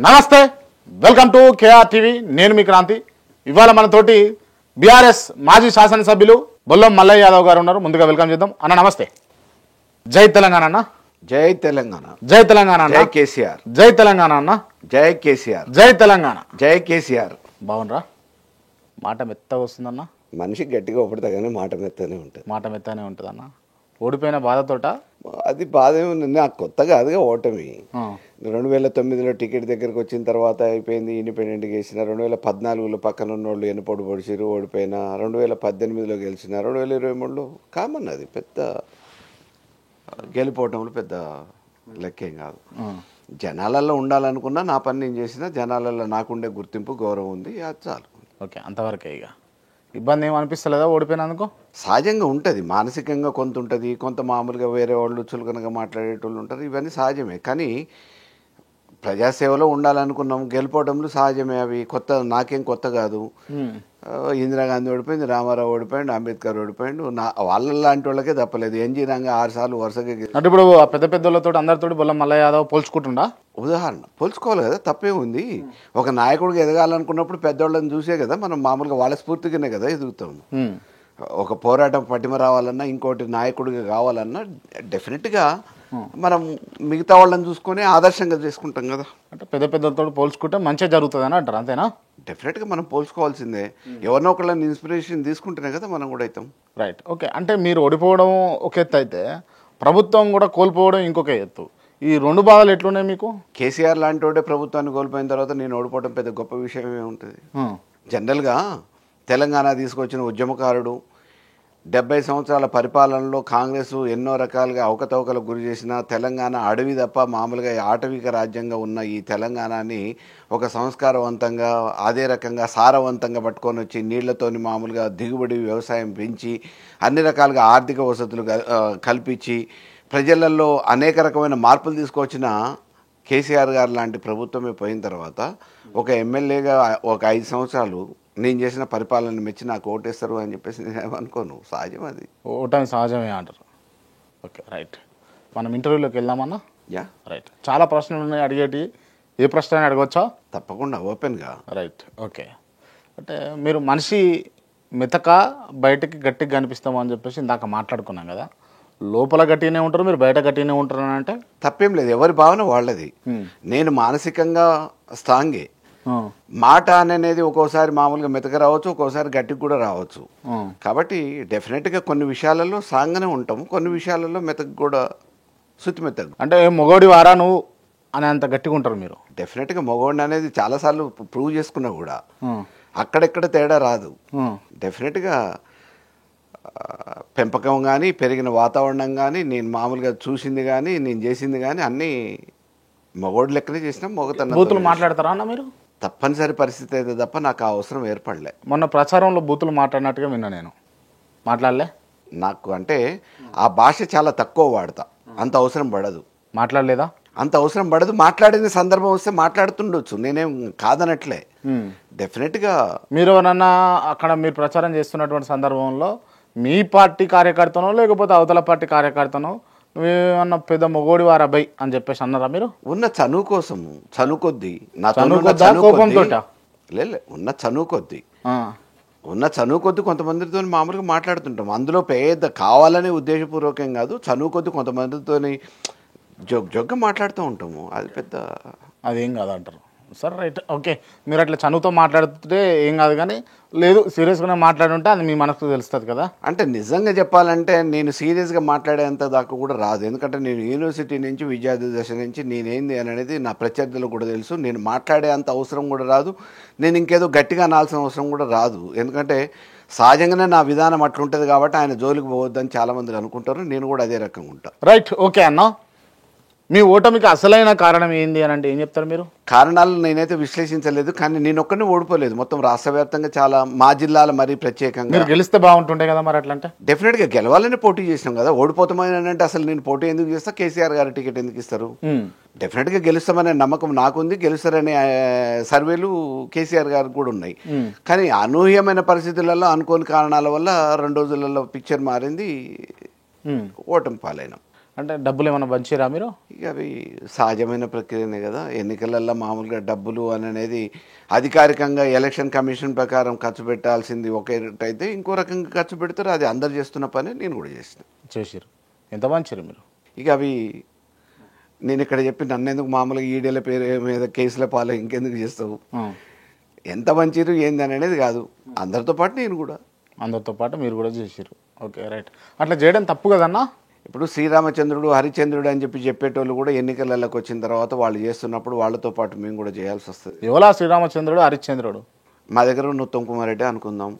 నమస్తే, welcome to KR TV. నేను మీ క్రాంతి. ఇవాళ మనతోటి బీఆర్ఎస్ మాజీ శాసనసభ్యులు బొల్లం మల్లయ్య యాదవ్ గారు ఉన్నారు. ముందుగా వెల్కమ్ చేద్దాం. అన్న నమస్తే. జై తెలంగాణ అన్న. జై తెలంగాణ. జై తెలంగాణ అన్న. జై కేసీఆర్. జై తెలంగాణ అన్న. జై కేసీఆర్. జై తెలంగాణ. జై కేసీఆర్. బాగుండ్రా? మాట మెత్తగా వస్తుందన్న. మనిషి గట్టిగా ఒకటిదా కానీ మాట మెత్తనే ఉంటుంది. మాట మెత్తనే ఉంటుంది అన్న. ఓడిపోయిన బాధతోట అది బాధ ఏముంది, నాకు కొత్తగా అదిగా ఓటమి. 2009లో టికెట్ దగ్గరకు వచ్చిన తర్వాత అయిపోయింది, ఇండిపెండెంట్గా వేసిన. 2014లో పక్కన ఉన్న వాళ్ళు ఎన్నిపోటు పొడిచిరు, ఓడిపోయినా. 2018లో గెలిచిన, 2023లో కామన్. అది పెద్ద గెలిపోవటంలో పెద్ద లెక్కేం కాదు. జనాలలో ఉండాలనుకున్నా నా పని నేను చేసిన, జనాలలో నాకుండే గుర్తింపు గౌరవం ఉంది, అది చాలు. ఓకే, అంతవరకే. ఇక ఇబ్బంది ఏమి అనిపిస్తలేదా ఓడిపోయినందుకు? సహజంగా ఉంటుంది, మానసికంగా కొంత ఉంటుంది, కొంత మామూలుగా వేరే వాళ్ళు చులకనగా మాట్లాడేటోళ్ళు ఉంటారు. ఇవన్నీ సహజమే. కానీ ప్రజాసేవలో ఉండాలనుకున్నాం, గెలిపోవడంలో సహజమే. అవి కొత్త, నాకేం కొత్త కాదు. ఇందిరాగాంధీ ఓడిపోయింది, రామారావు ఓడిపోయిండు, అంబేద్కర్ ఓడిపోయిండు. వాళ్ళ లాంటి వాళ్ళకే తప్పలేదు. ఎన్జీ రంగా 6 సార్లు వరుసగా. అంటే ఇప్పుడు పెద్ద పెద్దలతో అందరితో బొల్లం మల్లయ్య యాదవ్ పోల్చుకుంటుండా? ఉదాహరణ పోల్చుకోవాలి కదా, తప్పే ఉంది. ఒక నాయకుడికి ఎదగాలనుకున్నప్పుడు పెద్దవాళ్ళని చూసే కదా మనం మామూలుగా వాళ్ళ స్ఫూర్తిగానే కదా ఎదుగుతాము. ఒక పోరాటం పటిమ రావాలన్నా, ఇంకోటి నాయకుడిగా కావాలన్నా డెఫినెట్గా మనం మిగతా వాళ్ళని చూసుకొని ఆదర్శంగా చేసుకుంటాం కదా. అంటే పెద్ద పెద్దలతో పోల్చుకుంటే మంచిగా జరుగుతుంది అని అంటారు, అంతేనా? డెఫినెట్గా మనం పోల్చుకోవాల్సిందే. ఎవరినో ఒకళ్ళని ఇన్స్పిరేషన్ తీసుకుంటేనే కదా మనం కూడా అవుతాం. రైట్. ఓకే, అంటే మీరు ఓడిపోవడం ఒక ఎత్తు అయితే ప్రభుత్వం కూడా కోల్పోవడం ఇంకొక ఎత్తు. ఈ రెండు బాధలు ఎట్లున్నాయి మీకు? కేసీఆర్ లాంటి వాడే ప్రభుత్వాన్ని కోల్పోయిన తర్వాత నేను ఓడిపోవడం పెద్ద గొప్ప విషయం ఏముంటుంది? జనరల్గా తెలంగాణ తీసుకొచ్చిన ఉద్యమకారుడు, 70 సంవత్సరాల పరిపాలనలో కాంగ్రెస్ ఎన్నో రకాలుగా అవకతవకలకు గురి చేసిన తెలంగాణ అడవి తప్ప మామూలుగా ఆటవిక రాజ్యంగా ఉన్న ఈ తెలంగాణని ఒక సంస్కారవంతంగా, అదే రకంగా సారవంతంగా పట్టుకొని వచ్చి నీళ్లతోని మామూలుగా దిగుబడి వ్యవసాయం పెంచి అన్ని రకాలుగా ఆర్థిక వసతులు కల్పించి ప్రజలలో అనేక రకమైన మార్పులు తీసుకొచ్చిన కేసీఆర్ గారు లాంటి ప్రభుత్వమే పోయిన తర్వాత ఒక ఎమ్మెల్యేగా ఒక 5 సంవత్సరాలు నేను చేసిన పరిపాలన మెచ్చి నాకు ఓటేస్తారు అని చెప్పేసి నేను అనుకోను. సహజం, అది ఓటమి సహజమే అంటారు. Okay, right. మనం ఇంటర్వ్యూలోకి వెళ్దామన్నా? Yeah, right. చాలా ప్రశ్నలు ఉన్నాయి అడిగేటి. ఏ ప్రశ్న అని అడగవచ్చా? తప్పకుండా, ఓపెన్గా. రైట్. ఓకే, అంటే మీరు మనిషి మెతక బయటకి గట్టిగా కనిపిస్తాము అని చెప్పేసి ఇందాక మాట్లాడుకున్నాం కదా. లోపల గట్టిగానే ఉంటారు, మీరు బయట గట్టిగానే ఉంటారు అని అంటే తప్పేం లేదు. ఎవరి భావన వాళ్ళది. నేను మానసికంగా స్ట్రాంగే. మాట అనేది ఒక్కోసారి మామూలుగా మెతక రావచ్చు, ఒక్కోసారి గట్టికి కూడా రావచ్చు. కాబట్టి డెఫినెట్గా కొన్ని విషయాలలో స్ట్రాంగ్గానే ఉంటాము, కొన్ని విషయాలలో మెతక కూడా శుతి మెతక. అంటే మొగోడి వారా నువ్వు అని అంత గట్టిగా ఉంటారు మీరు? డెఫినెట్గా మొగోడిని అనేది చాలాసార్లు ప్రూవ్ చేసుకున్నా కూడా అక్కడెక్కడ తేడా రాదు. డెఫినెట్గా పెంపకం కానీ, పెరిగిన వాతావరణం కానీ, నేను మామూలుగా చూసింది కానీ, నేను చేసింది కానీ అన్నీ మగోడు లెక్కనే చేసినా మొగతనం. బూతులు మాట్లాడతారా అన్న మీరు? తప్పనిసరి పరిస్థితి అయితే తప్ప నాకు ఆ అవసరం ఏర్పడలే. మొన్న ప్రచారంలో బూతులు మాట్లాడినట్టుగా విన్నా నేను. మాట్లాడలే? నాకు అంటే ఆ భాష చాలా తక్కువ వాడతా, అంత అవసరం పడదు. మాట్లాడలేదా? అంత అవసరం పడదు. మాట్లాడిన సందర్భం వస్తే మాట్లాడుతుండొచ్చు, నేనేం కాదనట్లే. డెఫినెట్గా మీరు ఎవరన్నా అక్కడ మీరు ప్రచారం చేస్తున్నటువంటి సందర్భంలో మీ పార్టీ కార్యకర్తనో లేకపోతే అవతల పార్టీ కార్యకర్తనో నువ్వేమన్నా పెద్ద మొగోడి వారబ్బాయి అని చెప్పేసి అన్నారా మీరు? ఉన్న చనువు కోసము, చనువు కొద్దీ కోపంతో ఉన్న చనువు కొద్దీ కొంతమందితో మామూలుగా మాట్లాడుతుంటాం. అందులో పెద్ద కావాలనే ఉద్దేశపూర్వకం కాదు, చనువు కొద్దీ కొంతమందితో జోగ్గా మాట్లాడుతూ ఉంటాము. అది పెద్ద అదేం కాదు అంటారు. సరే, రైట్. ఓకే, మీరు అట్లా చనువుతో మాట్లాడుతుంటే ఏం కాదు, కానీ లేదు సీరియస్గానే మాట్లాడుంటే అది మీ మనసుకు తెలుస్తుంది కదా. అంటే నిజంగా చెప్పాలంటే నేను సీరియస్గా మాట్లాడేంత దాకా కూడా రాదు. ఎందుకంటే నేను యూనివర్సిటీ నుంచి, విద్యార్థి దశ నుంచి నేనేంది అనేది నా ప్రత్యర్థులకు కూడా తెలుసు. నేను మాట్లాడే అంత అవసరం కూడా రాదు, నేను ఇంకేదో గట్టిగా అనాల్సిన అవసరం కూడా రాదు. ఎందుకంటే సహజంగానే నా విధానం అట్లుంటుంది కాబట్టి ఆయన జోలికి పోవద్దని చాలామంది అనుకుంటారు. నేను కూడా అదే రకంగా ఉంటాను. రైట్. ఓకే అన్న, మీ ఓటమికి అసలైన కారణం ఏంది అని అంటే ఏం చెప్తారు మీరు? కారణాలు నేనైతే విశ్లేషించలేదు, కానీ నేను ఒక్కనే ఓడిపోలేదు. మొత్తం రాష్ట్ర వ్యాప్తంగా చాలా మా జిల్లాల మరీ ప్రత్యేకంగా. మీరు గెలిస్తే బాగుంటుండే కదా మరి. అట్లా అంటే డెఫినెట్గా గెలవాలని పోటీ చేసినాం కదా. ఓడిపోతామని అంటే అసలు నేను పోటీ ఎందుకు చేస్తా? కేసీఆర్ గారి టికెట్ ఎందుకు ఇస్తారు? డెఫినెట్గా గెలుస్తామనే నమ్మకం నాకుంది, గెలుస్తారనే సర్వేలు కేసీఆర్ గారికి కూడా ఉన్నాయి. కానీ అనూహ్యమైన పరిస్థితులలో, అనుకోని కారణాల వల్ల 2 రోజులలో పిక్చర్ మారింది, ఓటమి పాలైనాం. అంటే డబ్బులు ఏమైనా పంచారా మీరు? ఇక అవి సహజమైన ప్రక్రియనే కదా. ఎన్నికలలో మామూలుగా డబ్బులు అనేది అధికారికంగా ఎలక్షన్ కమిషన్ ప్రకారం ఖర్చు పెట్టాల్సింది ఒకటైతే ఇంకో రకంగా ఖర్చు పెడతారు. అది అందరు చేస్తున్న పని నేను కూడా చేసిరు. ఎంత పంచారు మీరు? ఇక అవి నేను ఇక్కడ చెప్పి నన్నెందుకు మామూలుగా ఈడేల పేరు మీద కేసుల పాలు ఇంకెందుకు చేస్తావు, ఎంత మంచిరు ఏంది అనేది కాదు. అందరితో పాటు నేను కూడా. అందరితో పాటు మీరు కూడా చేసిరు. Okay, right. అట్లా చేయడం తప్పు కదన్నా. ఇప్పుడు శ్రీరామచంద్రుడు హరిచంద్రుడు అని చెప్పేటోళ్ళు కూడా ఎన్నికలలోకి వచ్చిన తర్వాత వాళ్ళు చేస్తున్నప్పుడు వాళ్ళతో పాటు మేము కూడా చేయాల్సి వస్తుంది. ఎవలా శ్రీరామచంద్రుడు హరిశ్చంద్రుడు? మా దగ్గర ఉన్న ఉత్తమ్ కుమార్ రెడ్డి అనుకుందాం.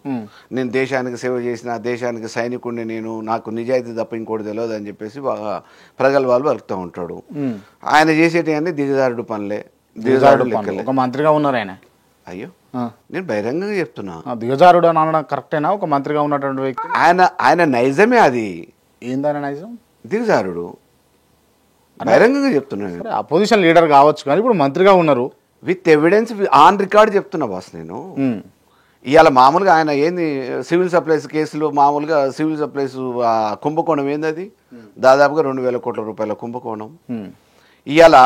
నేను దేశానికి సేవ చేసిన, దేశానికి సైనికుడిని, నేను నాకు నిజాయితీ తప్ప ఇంకోటి తెలియదు అని చెప్పేసి బాగా ప్రగల్భాలు పలుకుతూ ఉంటాడు. ఆయన చేసేటి అన్ని దిగజారుడు పనులే, దిగజారుడు లెక్కలే. ఒక మంత్రిగా ఉన్నారు ఆయన. అయ్యో, నేను బహిరంగంగా చెప్తున్నా. దిగజారుడు అని అనడం కరెక్టేనా? ఒక మంత్రిగా ఉన్నటువంటి వ్యక్తి ఆయన నైజమే. అది ఏందని నైజం? దిగజారుడు. బహిరంగంగా చెప్తున్నా. అపోజిషన్ లీడర్ కావచ్చు కానీ ఇప్పుడు మంత్రిగా ఉన్నారు. విత్ ఎవిడెన్స్ ఆన్ రికార్డ్ చెప్తున్నా బాస్. నేను ఇవాళ మామూలుగా ఆయన ఏంది సివిల్ సప్లైస్ కేసులో మామూలుగా సివిల్ సప్లైస్ కుంభకోణం ఏంది, అది దాదాపుగా 2,000 కోట్ల రూపాయల కుంభకోణం. ఇవాళ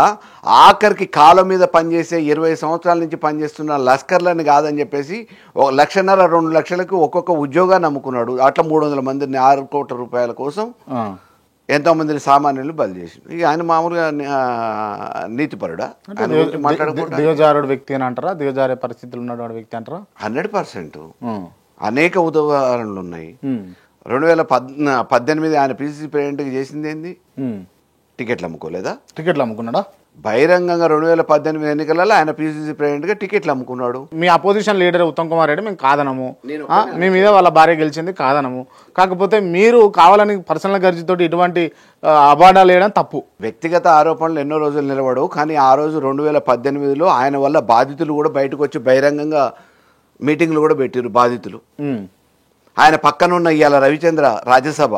ఆఖరికి కాలం మీద పనిచేసే 20 సంవత్సరాల నుంచి పనిచేస్తున్న లష్కర్లని కాదని చెప్పేసి 1,50,000 2 లక్షలకు ఒక్కొక్క ఉద్యోగాన్ని నమ్ముకున్నాడు. అట్లా 300 మందిని 6 కోట్ల రూపాయల కోసం ఎంతో మందిని సామాన్యులు బలి చేసిండు. ఇక ఆయన మామూలుగా నీతిపరుడా? దిగజారుడు వ్యక్తి అని అంటారా? దిగజారే పరిస్థితులు ఉన్నటువంటి వ్యక్తి అంటారా? 100%. అనేక ఉదాహరణలు ఉన్నాయి. 2018 ఆయన పిసిసి ప్రెసిడెంట్కి చేసింది ఏంది? టికెట్లు అమ్ముకోలేదా? టికెట్లు అమ్ముకున్నాడా? బహిరంగంగా 2018 ఎన్నికలలో ఆయన పిసిసి ప్రెసిడెంట్గా టికెట్లు అమ్ముకున్నాడు. మీ అపోజిషన్ లీడర్ ఉత్తమ్ కుమార్ రెడ్డి మేము కాదనము, మీ మీద వాళ్ళ భార్య గెలిచింది కాదనము. కాకపోతే మీరు కావాలని పర్సనల్ గర్జీతో ఇటువంటి అబాడాలు వేయడం తప్పు. వ్యక్తిగత ఆరోపణలు ఎన్నో రోజులు నిలబడవు. కానీ ఆ రోజు 2018లో ఆయన వల్ల బాధితులు కూడా బయటకు వచ్చి బహిరంగంగా మీటింగ్లు కూడా పెట్టారు బాధితులు. ఆయన పక్కనున్న ఇవాళ రవిచంద్ర రాజ్యసభ,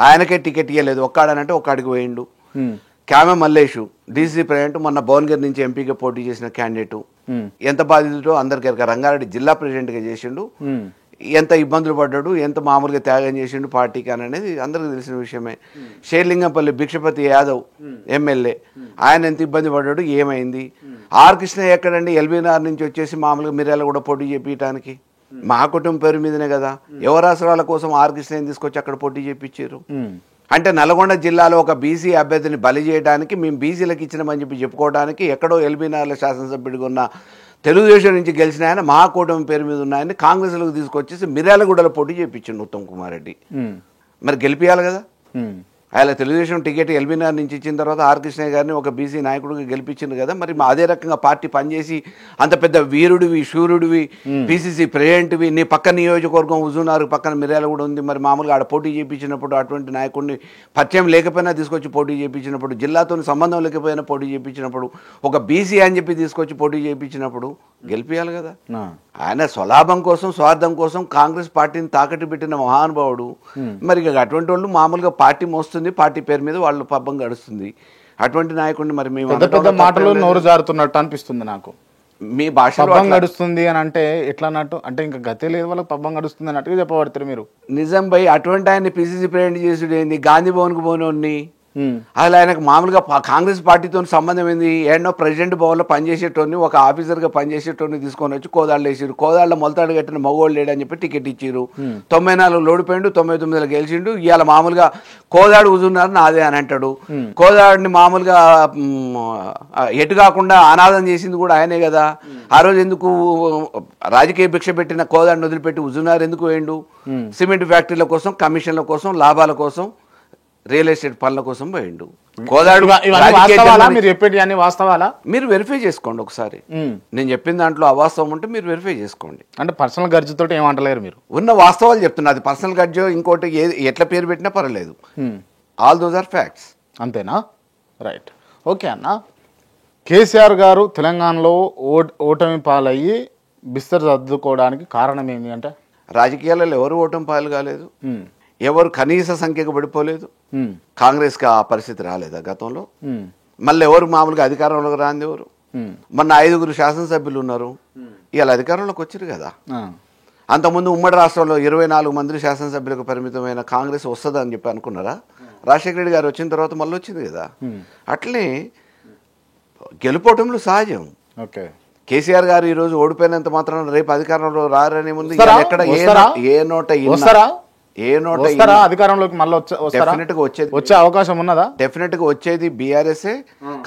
ఆయనకే టికెట్ ఇవ్వలేదు. ఒక్కడనంటే ఒక్కడికి పోయిండు. క్యామె మల్లేషు డీసీ ప్రెసిడెంట్, మొన్న భువనగిరి నుంచి ఎంపీగా పోటీ చేసిన క్యాండిడేటు, ఎంత బాధితుడో అందరికీ. రంగారెడ్డి జిల్లా ప్రెసిడెంట్గా చేసిండు. ఎంత ఇబ్బందులు పడ్డాడు, ఎంత మామూలుగా త్యాగం చేసిండు పార్టీకి అనేది అందరికీ తెలిసిన విషయమే. షేర్లింగంపల్లి భిక్షపతి యాదవ్ ఎమ్మెల్యే, ఆయన ఎంత ఇబ్బంది పడ్డాడు, ఏమైంది? ఆర్ కృష్ణ ఎక్కడండి? ఎల్బీనగర్ నుంచి వచ్చేసి మామూలుగా మిర్యాల కూడా పోటీ చేపించడానికి మా కుటుంబం పేరు మీదనే కదా. యువరాష్ట్రాల కోసం ఆర్ కృష్ణ తీసుకొచ్చి అక్కడ పోటీ చేపించారు. అంటే నల్గొండ జిల్లాలో ఒక బీసీ అభ్యర్థిని బలి చేయడానికి మేము బీసీలకు ఇచ్చినామని చెప్పుకోవడానికి ఎక్కడో ఎల్బీనగర్లో శాసనసభ్యుడిగా ఉన్న తెలుగుదేశం నుంచి గెలిచిన ఆయన మా కూటమి పేరు మీద ఉన్నాయని కాంగ్రెస్లకు తీసుకొచ్చేసి మిర్యాలగూడలో పోటీ చేయించిండు ఉత్తమ్ కుమార్ రెడ్డి. మరి గెలిపియాలి కదా. ఆయన తెలుగుదేశం టికెట్ ఎల్బీనగర్ నుంచి ఇచ్చిన తర్వాత ఆర్ కృష్ణయ్య గారిని ఒక బీసీ నాయకుడిగా గెలిపించింది కదా. మరి అదే రకంగా పార్టీ పనిచేసి అంత పెద్ద వీరుడివి, శూరుడివి, పిసిసి ప్రెసిడెంట్వి, నీ పక్క నియోజకవర్గం హుజూర్నగర్ పక్కన మిర్యాల కూడా ఉంది. మరి మామూలుగా ఆడ పోటీ చేయించినప్పుడు అటువంటి నాయకుడిని పరిచయం లేకపోయినా తీసుకొచ్చి పోటీ చేయించినప్పుడు, జిల్లాతో సంబంధం లేకపోయినా పోటీ చేయించినప్పుడు, ఒక బీసీ అని చెప్పి తీసుకొచ్చి పోటీ చేయించినప్పుడు గెలిపియాలి కదా. ఆయన స్వలాభం కోసం, స్వార్థం కోసం కాంగ్రెస్ పార్టీని తాకట్టు పెట్టిన మహానుభావుడు. మరి అటువంటి వాళ్ళు మామూలుగా పార్టీ మోస్తుంది, పార్టీ పేరు మీద వాళ్ళు పబ్బం గడుస్తుంది. అటువంటి నాయకుడిని మరి మేము పెద్ద మాటలు నోరు జారుతున్నట్టు అనిపిస్తుంది నాకు. మీ భాష పబ్బం గడుస్తుంది అని అంటే ఎట్లా అన్నట్టు? అంటే ఇంకా గతే లేదు వాళ్ళకి, పబ్బం గడుస్తుంది అన్నట్టుగా చెప్పబడతారు మీరు. నిజం భయ్, అటువంటి ఆయన పిసిసి ప్రెసిడెంట్ చేసుడు ఏంది? గాంధీ భవన్కు పోనోడిని అసలు ఆయనకు మామూలుగా కాంగ్రెస్ పార్టీతో సంబంధం ఏంది? ఏడనో ప్రెసిడెంట్ భవన్లో పనిచేసేటోని, ఒక ఆఫీసర్గా పనిచేసేటోని తీసుకొని వచ్చి కోదాళ్ళు వేసారు. కోదాళ్ళ మొలతాడు కట్టిన మగోళ్ళు లేడని చెప్పి టికెట్ ఇచ్చారు. 94 ఓడిపోయిండు, 99లో గెలిచిండు. ఇవాళ మామూలుగా కోదాడు హుజూర్నగర్ నాదే అని అంటాడు. కోదాడిని మామూలుగా ఎటు కాకుండా అనాథం చేసింది కూడా ఆయనే కదా. ఆ రోజు ఎందుకు రాజకీయ భిక్ష పెట్టిన కోదాడిని వదిలిపెట్టి హుజూర్నగర్ ఎందుకు వేయండు? సిమెంట్ ఫ్యాక్టరీల కోసం, కమిషన్ల కోసం, లాభాల కోసం, రియల్ ఎస్టేట్ పనుల కోసం పోయిండు. కోదాడు మీరు చెప్పేటి అన్ని వాస్తవాలా? మీరు వెరిఫై చేసుకోండి ఒకసారి. నేను చెప్పిన దాంట్లో అవాస్తవం ఉంటే మీరు వెరిఫై చేసుకోండి. అంటే పర్సనల్ గర్జీతో ఏమంటలేరు మీరు? ఉన్న వాస్తవాలు చెప్తున్నా. అది పర్సనల్ గర్జో ఇంకోటి ఎట్లా పేరు పెట్టినా పర్వాలేదు. All those are facts. అంతేనా? రైట్, ఓకే అన్న. కేసీఆర్ గారు తెలంగాణలో ఓటమి పాలయ్యి బిస్తర్ సర్దుకోవడానికి కారణం ఏంటి అంటే? రాజకీయాలలో ఎవరు ఓటమి పాలు కాలేదు, ఎవరు కనీస సంఖ్యకు పడిపోలేదు. కాంగ్రెస్కి ఆ పరిస్థితి రాలేదా గతంలో? మళ్ళీ ఎవరు మామూలుగా అధికారంలోకి రాంది ఎవరు? మొన్న 5 శాసనసభ్యులు ఉన్నారు, ఇవాళ అధికారంలోకి వచ్చారు కదా. అంతకుముందు ఉమ్మడి రాష్ట్రంలో 24 మంది శాసనసభ్యులకు పరిమితమైన కాంగ్రెస్ వస్తుందని చెప్పి అనుకున్నారా? రాజశేఖర రెడ్డి గారు వచ్చిన తర్వాత మళ్ళీ వచ్చింది కదా. అట్లనే గెలుపోవటంలో సహజం. ఓకే, కేసీఆర్ గారు ఈ రోజు ఓడిపోయినంత మాత్రం రేపు అధికారంలో రారనే ముందు వస్తారా? ఎక్కడ వస్తారా? ఏ నోట ఇన్నా- వస్తారా? ఏ నోట వస్తారా అధికారంలోకి మళ్ళీ వస్తారా? డెఫినెట్ గా వచ్చేది వచ్చే అవకాశం ఉన్నదా? డెఫినెట్ గా వచ్చేది బీఆర్ఎస్ఏ,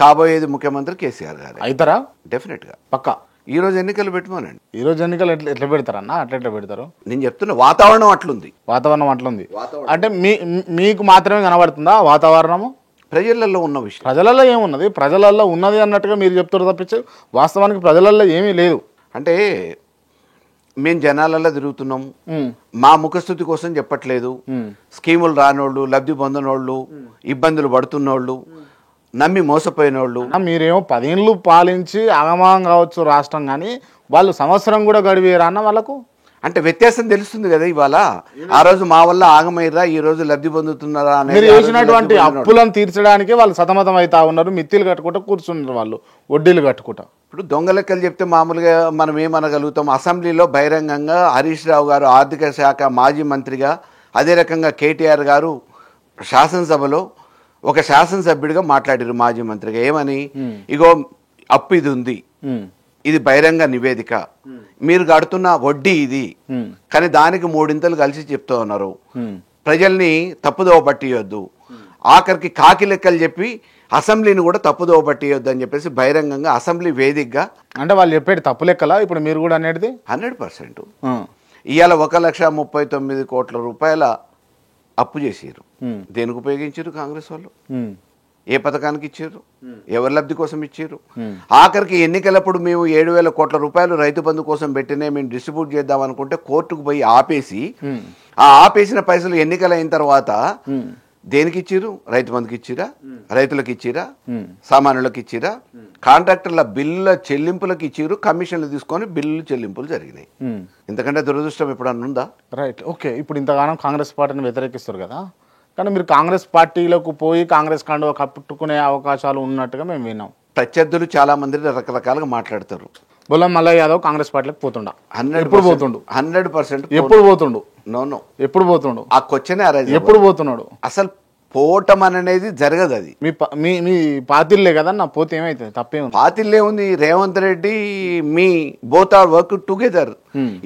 కాబోయేది ముఖ్యమంత్రి కేసీఆర్ గారు. అవుతారా? డెఫినెట్ గా పక్కా. ఈ రోజు ఎన్నికలు పెట్టమనండి. ఈ రోజు ఎన్నికలు ఎట్లా పెడతారన్నా? ఎట్లా పెడతారు? నేను చెప్తున్నా వాతావరణం అట్లుంది. వాతావరణం అట్లుంది అంటే మీకు మాత్రమే కనబడుతుందా వాతావరణము? ప్రజలలో ఉన్న విషయం ప్రజలలో ఏమున్నది? ప్రజలలో ఉన్నది అన్నట్టుగా మీరు చెప్తారు తప్పించి వాస్తవానికి ప్రజలలో ఏమీ లేదు. అంటే మేము జనాలలో తిరుగుతున్నాం, మా ముఖస్థుతి కోసం చెప్పట్లేదు. స్కీములు రానోళ్ళు, లబ్ధి పొందనోళ్ళు, ఇబ్బందులు పడుతున్నోళ్ళు, నమ్మి మోసపోయిన వాళ్ళు. మీరేమో 10 ఏళ్ళు పాలించి ఆగమాగం కావచ్చు రాష్ట్రం, కానీ వాళ్ళు సంవత్సరం కూడా గడివేరా అన్న వాళ్ళకు. అంటే వ్యత్యాసం తెలుస్తుంది కదా. ఇవాళ ఆ రోజు మా వల్ల ఆగమైరా, ఈ రోజు లబ్ధి పొందుతున్నారా అనేది. మీరు చేసినటువంటి అప్పులను తీర్చడానికి వాళ్ళు సతమతం అవుతా ఉన్నారు. మిత్తిలు కట్టుకుంటా కూర్చున్నారు వాళ్ళు, వడ్డీలు కట్టుకుంటా. ఇప్పుడు దొంగ లెక్కలు చెప్తే మామూలుగా మనం ఏమనగలుగుతాం? అసెంబ్లీలో బహిరంగంగా హరీష్ రావు గారు ఆర్థిక శాఖ మాజీ మంత్రిగా, అదే రకంగా కేటీఆర్ గారు శాసనసభలో ఒక శాసనసభ్యుడిగా మాట్లాడారు మాజీ మంత్రిగా. ఏమని? ఇగో అప్పు ఇది ఉంది, ఇది బహిరంగ నివేదిక, మీరు కడుతున్న వడ్డీ ఇది, కానీ దానికి 3 కలిసి చెప్తూ ఉన్నారు. ప్రజల్ని తప్పుదోవ పట్టియొద్దు, ఆఖరికి కాకి లెక్కలు చెప్పి అసెంబ్లీని కూడా తప్పుదోవ పట్టియొద్దు అని చెప్పేసి బహిరంగంగా అసెంబ్లీ వేదికగా. అంటే వాళ్ళు చెప్పేది తప్పు లెక్కలా ఇప్పుడు మీరు కూడా అనేది? 100%. ఇవాళ 1,39,00,000 కోట్ల రూపాయల అప్పు చేసారు. దేనికి ఉపయోగించారు కాంగ్రెస్ వాళ్ళు? ఏ పథకానికి ఇచ్చారు? ఎవరి లబ్ధి కోసం ఇచ్చారు? ఆఖరికి ఎన్నికలప్పుడు మేము 7,000 కోట్ల రూపాయలు రైతు బంధు కోసం పెట్టినే మేము డిస్ట్రిబ్యూట్ చేద్దాం అనుకుంటే కోర్టుకు పోయి ఆపేసి, ఆ ఆపేసిన పైసలు ఎన్నికలు అయిన తర్వాత దేనికి ఇచ్చిరు? రైతు బంధుకి ఇచ్చిరా? రైతులకు ఇచ్చిరా? సామాన్యులకు ఇచ్చిరా? కాంట్రాక్టర్ల బిల్లుల చెల్లింపులకు ఇచ్చిరు, కమిషన్లు తీసుకొని బిల్లు చెల్లింపులు జరిగినాయి. ఇంతకంటే దురదృష్టం ఎప్పుడన్నా ఉందా? రైట్. ఓకే, ఇప్పుడు ఇంతగానం కాంగ్రెస్ పార్టీని వ్యతిరేకిస్తారు కదా, కానీ మీరు కాంగ్రెస్ పార్టీలోకి పోయి కాంగ్రెస్ కండువ కప్పుట్టుకునే అవకాశాలు ఉన్నట్టుగా మేము విన్నాం. ప్రత్యర్థులు చాలా మంది రకరకాలుగా మాట్లాడతారు. బొల్లం మల్లయ్య యాదవ్ కాంగ్రెస్ పార్టీలోకి పోతుండా? 100% ఎప్పుడు పోతుండు? నో ఎప్పుడు పోతుండు? ఆ క్వశ్చనే అరైజ్. ఎప్పుడు పోతున్నాడు? అసలు పోవటం అనేది జరగదు. అది మీ పార్టీలే కదా నా పోతే ఏమైతుంది? తప్పేం పార్టీలే ఉంది. రేవంత్ రెడ్డి మీ బోత్ ఆర్ వర్క్ టుగెదర్.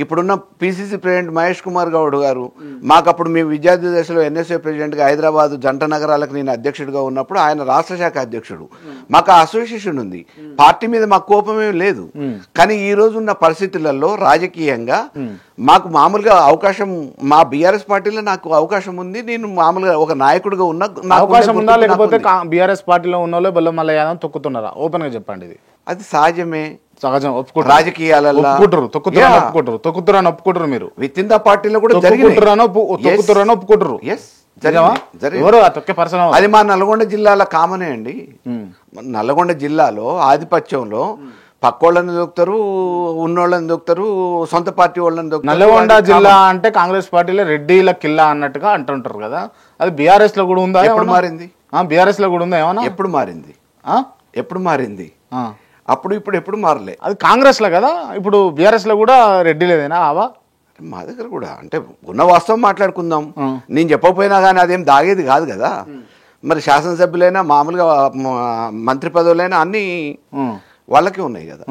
ఇప్పుడున్న పిసిసి ప్రెసిడెంట్ మహేష్ కుమార్ గౌడ్ గారు, మాకప్పుడు మేము విద్యార్థి దశలో ఎన్ఎస్ఏ ప్రెసిడెంట్గా హైదరాబాద్ జంట నగరాలకు నేను అధ్యక్షుడిగా ఉన్నప్పుడు ఆయన రాష్ట్ర శాఖ అధ్యక్షుడు. మాకు అసోసియేషన్ ఉంది, పార్టీ మీద మాకు కోపమేం లేదు. కానీ ఈ రోజు ఉన్న పరిస్థితులలో రాజకీయంగా మాకు మామూలుగా అవకాశం, మా బీఆర్ఎస్ పార్టీలో నాకు అవకాశం ఉంది. నేను మామూలుగా ఒక నాయకుడిగా ఉన్న అవకాశం ఉందా, లేకపోతే బీఆర్ఎస్ పార్టీలో ఉన్న వాళ్ళు బొల్లం మల్లయ్య యాదవ్ తొక్కుతున్నారా? ఓపెన్ గా చెప్పండి. ఇది అది సహజమే, సహజం. ఒప్పుకుంటారు రాజకీయాలలో తొక్కుతురని ఒప్పుకుంటారు మీరు. విత్ ఇన్ ద పార్టీలో కూడా ఒప్పుకుంటారు. ఎవరు తొక్కే పర్సన్? అది మా నల్గొండ జిల్లాలో కామనే అండి. నల్గొండ జిల్లాలో ఆధిపత్యంలో పక్కోళ్ళని దొక్కుతారు, ఉన్నోళ్ళని దొక్కుతారు, సొంత పార్టీ వాళ్ళని దొక్కుతారు. నల్గొండ జిల్లా అంటే కాంగ్రెస్ పార్టీలో రెడ్డిల కిల్లా అన్నట్టుగా అంటుంటారు కదా, అది బీఆర్ఎస్ లో కూడా ఉందా? ఎప్పుడు మారింది? బీఆర్ఎస్ లో కూడా ఉందా ఏమన్నా? ఎప్పుడు మారింది? ఎప్పుడు మారింది? అప్పుడు ఇప్పుడు ఎప్పుడు మారలే. అది కాంగ్రెస్ లో కదా, ఇప్పుడు బీఆర్ఎస్ లో కూడా రెడ్డి లేదేనా? ఆవా మా దగ్గర కూడా అంటే ఉన్న వాస్తవం మాట్లాడుకుందాం. నేను చెప్పకపోయినా కానీ అదేం దాగేది కాదు కదా. మరి శాసనసభ్యులైనా మామూలుగా మంత్రి పదవులైనా అన్ని వాళ్ళకే ఉన్నాయి కదా.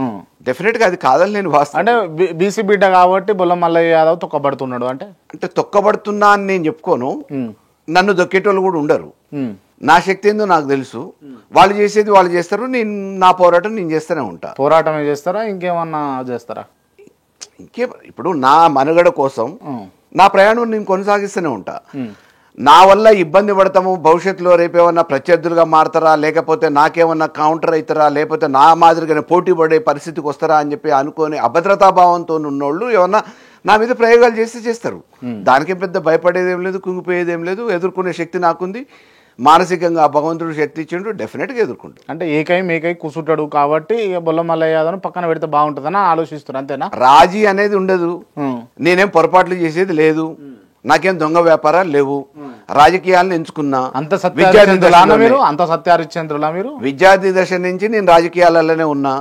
డెఫినెట్ గా అది కాదని నేను వాస్తవం. అంటే బీసీ బిడ్డ కాబట్టి బొల్లం మల్లయ్య యాదవ్ తొక్కబడుతున్నాడు అంటే తొక్కబడుతున్నా అని నేను చెప్పుకోను. నన్ను దొక్కేటోళ్ళు కూడా ఉండరు. నా శక్తి ఏందో నాకు తెలుసు. వాళ్ళు చేసేది వాళ్ళు చేస్తారు, నేను నా పోరాటం నేను చేస్తూనే ఉంటా. పోరాటమే చేస్తారా, ఇంకేమన్నా చేస్తారా? ఇప్పుడు నా మనుగడ కోసం నా ప్రయాణం నేను కొనసాగిస్తూనే ఉంటా. నా వల్ల ఇబ్బంది పడతాము, భవిష్యత్తులో రేపేమన్నా ప్రత్యర్థులుగా మారతారా, లేకపోతే నాకేమన్నా కౌంటర్ అవుతారా, లేకపోతే నా మాదిరిగానే పోటీ పడే పరిస్థితికి వస్తారా అని చెప్పి అనుకొని అభద్రతాభావంతో ఉన్నోళ్ళు ఏమన్నా నా మీద ప్రయోగాలు చేస్తారు. దానికేం పెద్ద భయపడేదేం లేదు, కుంగిపోయేదేం లేదు. ఎదుర్కొనే శక్తి నాకుంది. మానసికంగా భగవంతుడు శక్తి ఇచ్చిండు, డెఫినెట్గా ఎదుర్కొంటాడు. అంటే ఏకై కూసుంటాడు కాబట్టి బొల్లం మల్లయ్య యాదవ్ పక్కన పెడితే బాగుంటుందని ఆలోచిస్తారు, అంతేనా? రాజీ అనేది ఉండదు. నేనేం పొరపాట్లు చేసేది లేదు, నాకేం దొంగ వ్యాపారాలు లేవు. రాజకీయాలను ఎంచుకున్నా. అంత సత్యహరిశ్చంద్రులా మీరు? విద్యార్థి దశ నుంచి నేను రాజకీయాలలోనే ఉన్నా.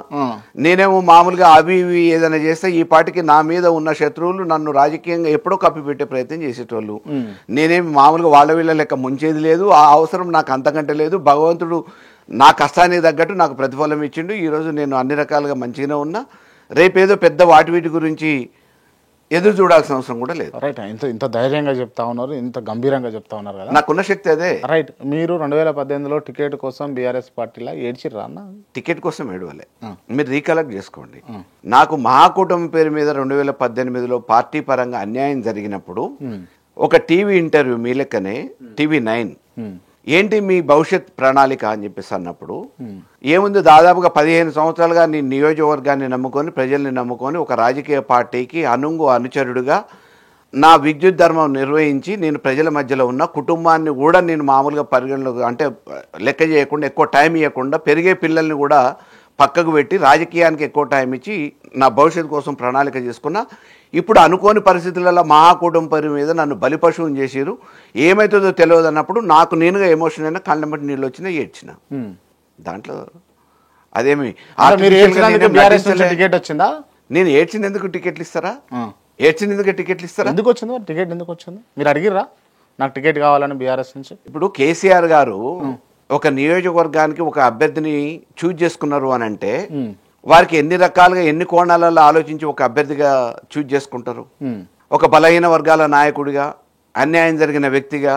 నేనేమో మామూలుగా అవి ఇవి ఏదైనా చేస్తే ఈ పాటికి నా మీద ఉన్న శత్రువులు నన్ను రాజకీయంగా ఎప్పుడో కప్పిపెట్టే ప్రయత్నం చేసేటోళ్ళు. నేనేమి మామూలుగా వాళ్ళ వీళ్ళ లెక్క ముంచేది లేదు. ఆ అవసరం నాకు అంతకంటే లేదు. భగవంతుడు నా కష్టానికి తగ్గట్టు నాకు ప్రతిఫలం ఇచ్చిండు. ఈరోజు నేను అన్ని రకాలుగా మంచిగానే ఉన్నా. రేపేదో పెద్ద వీటి గురించి ఎదురు చూడాల్సిన అవసరం కూడా లేదు. రైట్. ఇంత ధైర్యంగా చెప్తా ఉన్నారు, ఇంత గంభీరంగా చెప్తా ఉన్నారు కదా, నాకున్న శక్తి అదే. రైట్. మీరు 2018లో టికెట్ కోసం బీఆర్ఎస్ పార్టీలో ఏడ్చిర్రా అన్న? టికెట్ కోసం ఏడవలే. మీరు రీకలెక్ట్ చేసుకోండి. నాకు మహాకూటమి పేరు మీద 2018లో పార్టీ పరంగా అన్యాయం జరిగినప్పుడు ఒక టీవీ ఇంటర్వ్యూ మీ లెక్కనే TV9 ఏంటి మీ భవిష్యత్ ప్రణాళిక అని చెప్పేసి అన్నప్పుడు ఏముంది, దాదాపుగా 15 సంవత్సరాలుగా నీ నియోజకవర్గాన్ని నమ్ముకొని ప్రజల్ని నమ్ముకొని ఒక రాజకీయ పార్టీకి అనుచరుడుగా నా విద్యుత్ ధర్మం నిర్వహించి నేను ప్రజల మధ్యలో ఉన్న కుటుంబాన్ని కూడా నేను మామూలుగా పరిగణలో అంటే లెక్క చేయకుండా ఎక్కువ టైం ఇవ్వకుండా పెరిగే పిల్లల్ని కూడా పక్కకు పెట్టి రాజకీయానికి ఎక్కువ టైం ఇచ్చి నా భవిష్యత్తు కోసం ప్రణాళిక చేసుకున్నా. ఇప్పుడు అనుకోని పరిస్థితులలో మహాకుటుంబం మీద నన్ను బలిపశువుని చేసిరు. ఏమవుతుందో తెలియదు అన్నప్పుడు నాకు నేనుగా ఎమోషన్ అయినా కళ్ళ బట్టి నీళ్ళు వచ్చినా ఏడ్చిన. దాంట్లో అదేమి టికెట్ వచ్చిందా? నేను ఏడ్చినందుకు టికెట్లు ఇస్తారా? ఏడ్చినందుకు టికెట్లు ఇస్తారా? ఎందుకు వచ్చింది టికెట్? ఎందుకు వచ్చింది? మీరు అడిగిర్రా నాకు టికెట్ కావాలని బీఆర్ఎస్ నుంచి? ఇప్పుడు కేసీఆర్ గారు ఒక నియోజకవర్గానికి ఒక అభ్యర్థిని చూజ్ చేసుకున్నారు అని అంటే వారికి ఎన్ని రకాలుగా ఎన్ని కోణాలలో ఆలోచించి ఒక అభ్యర్థిగా చూజ్ చేసుకుంటారు. ఒక బలహీన వర్గాల నాయకుడిగా, అన్యాయం జరిగిన వ్యక్తిగా,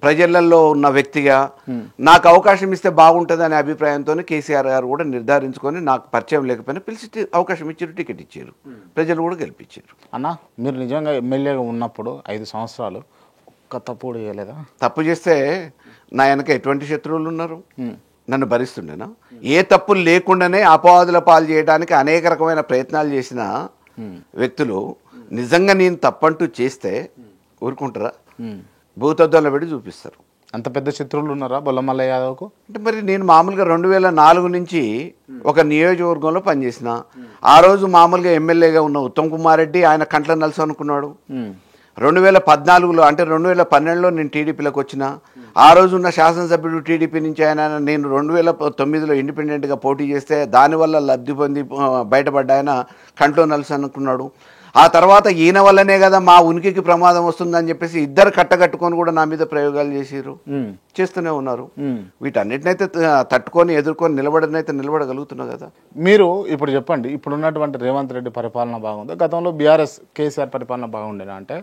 ప్రజలలో ఉన్న వ్యక్తిగా నాకు అవకాశం ఇస్తే బాగుంటుంది అనే అభిప్రాయంతో కేసీఆర్ గారు కూడా నిర్ధారించుకొని నాకు పరిచయం లేకపోయినా పిలిచి అవకాశం ఇచ్చారు, టికెట్ ఇచ్చారు, ప్రజలు కూడా గెలిపించారు. అన్న మీరు నిజంగా ఎమ్మెల్యేగా ఉన్నప్పుడు 5 సంవత్సరాలు ఒక్క తప్పు కూడా చేయలేదా? తప్పు చేస్తే నా వెనక ఎటువంటి శత్రువులు ఉన్నారు? నన్ను భరిస్తుండేనా? ఏ తప్పులు లేకుండానే అపవాదుల పాలు చేయడానికి అనేక రకమైన ప్రయత్నాలు చేసిన వ్యక్తులు నిజంగా నేను తప్పంటూ చేస్తే ఊరుకుంటారా? భూతద్దంలో పెట్టి చూపిస్తారు. అంత పెద్ద శత్రువులు ఉన్నారా బొల్లమల్ల యాదవ్కు? అంటే మరి నేను మామూలుగా 2004 నుంచి ఒక నియోజకవర్గంలో పనిచేసిన. ఆ రోజు మామూలుగా ఎమ్మెల్యేగా ఉన్న ఉత్తమ్ కుమార్ రెడ్డి ఆయన కంట్ల నలుసు అనుకున్నాడు. 2014లో అంటే 2012లో నేను టీడీపీలోకి వచ్చిన. ఆ రోజు ఉన్న శాసనసభ్యుడు టీడీపీ నుంచి ఆయన. నేను 2009లో ఇండిపెండెంట్గా పోటీ చేస్తే దానివల్ల లబ్ధి పొంది బయటపడ్డ ఆయన కంట్లో నలుసు అనుకున్నాడు. ఆ తర్వాత ఈయన వల్లనే కదా మా ఉనికికి ప్రమాదం వస్తుందని చెప్పేసి ఇద్దరు కట్టగట్టుకొని కూడా నా మీద ప్రయోగాలు చేసిరు, చేస్తూనే ఉన్నారు. వీటన్నిటినైతే తట్టుకొని ఎదుర్కొని నిలబడగలుగుతున్నా కదా. మీరు ఇప్పుడు చెప్పండి, ఇప్పుడు ఉన్నటువంటి రేవంత్ రెడ్డి పరిపాలన బాగుంది, గతంలో బీఆర్ఎస్ కేసీఆర్ పరిపాలన బాగుండేనా అంటే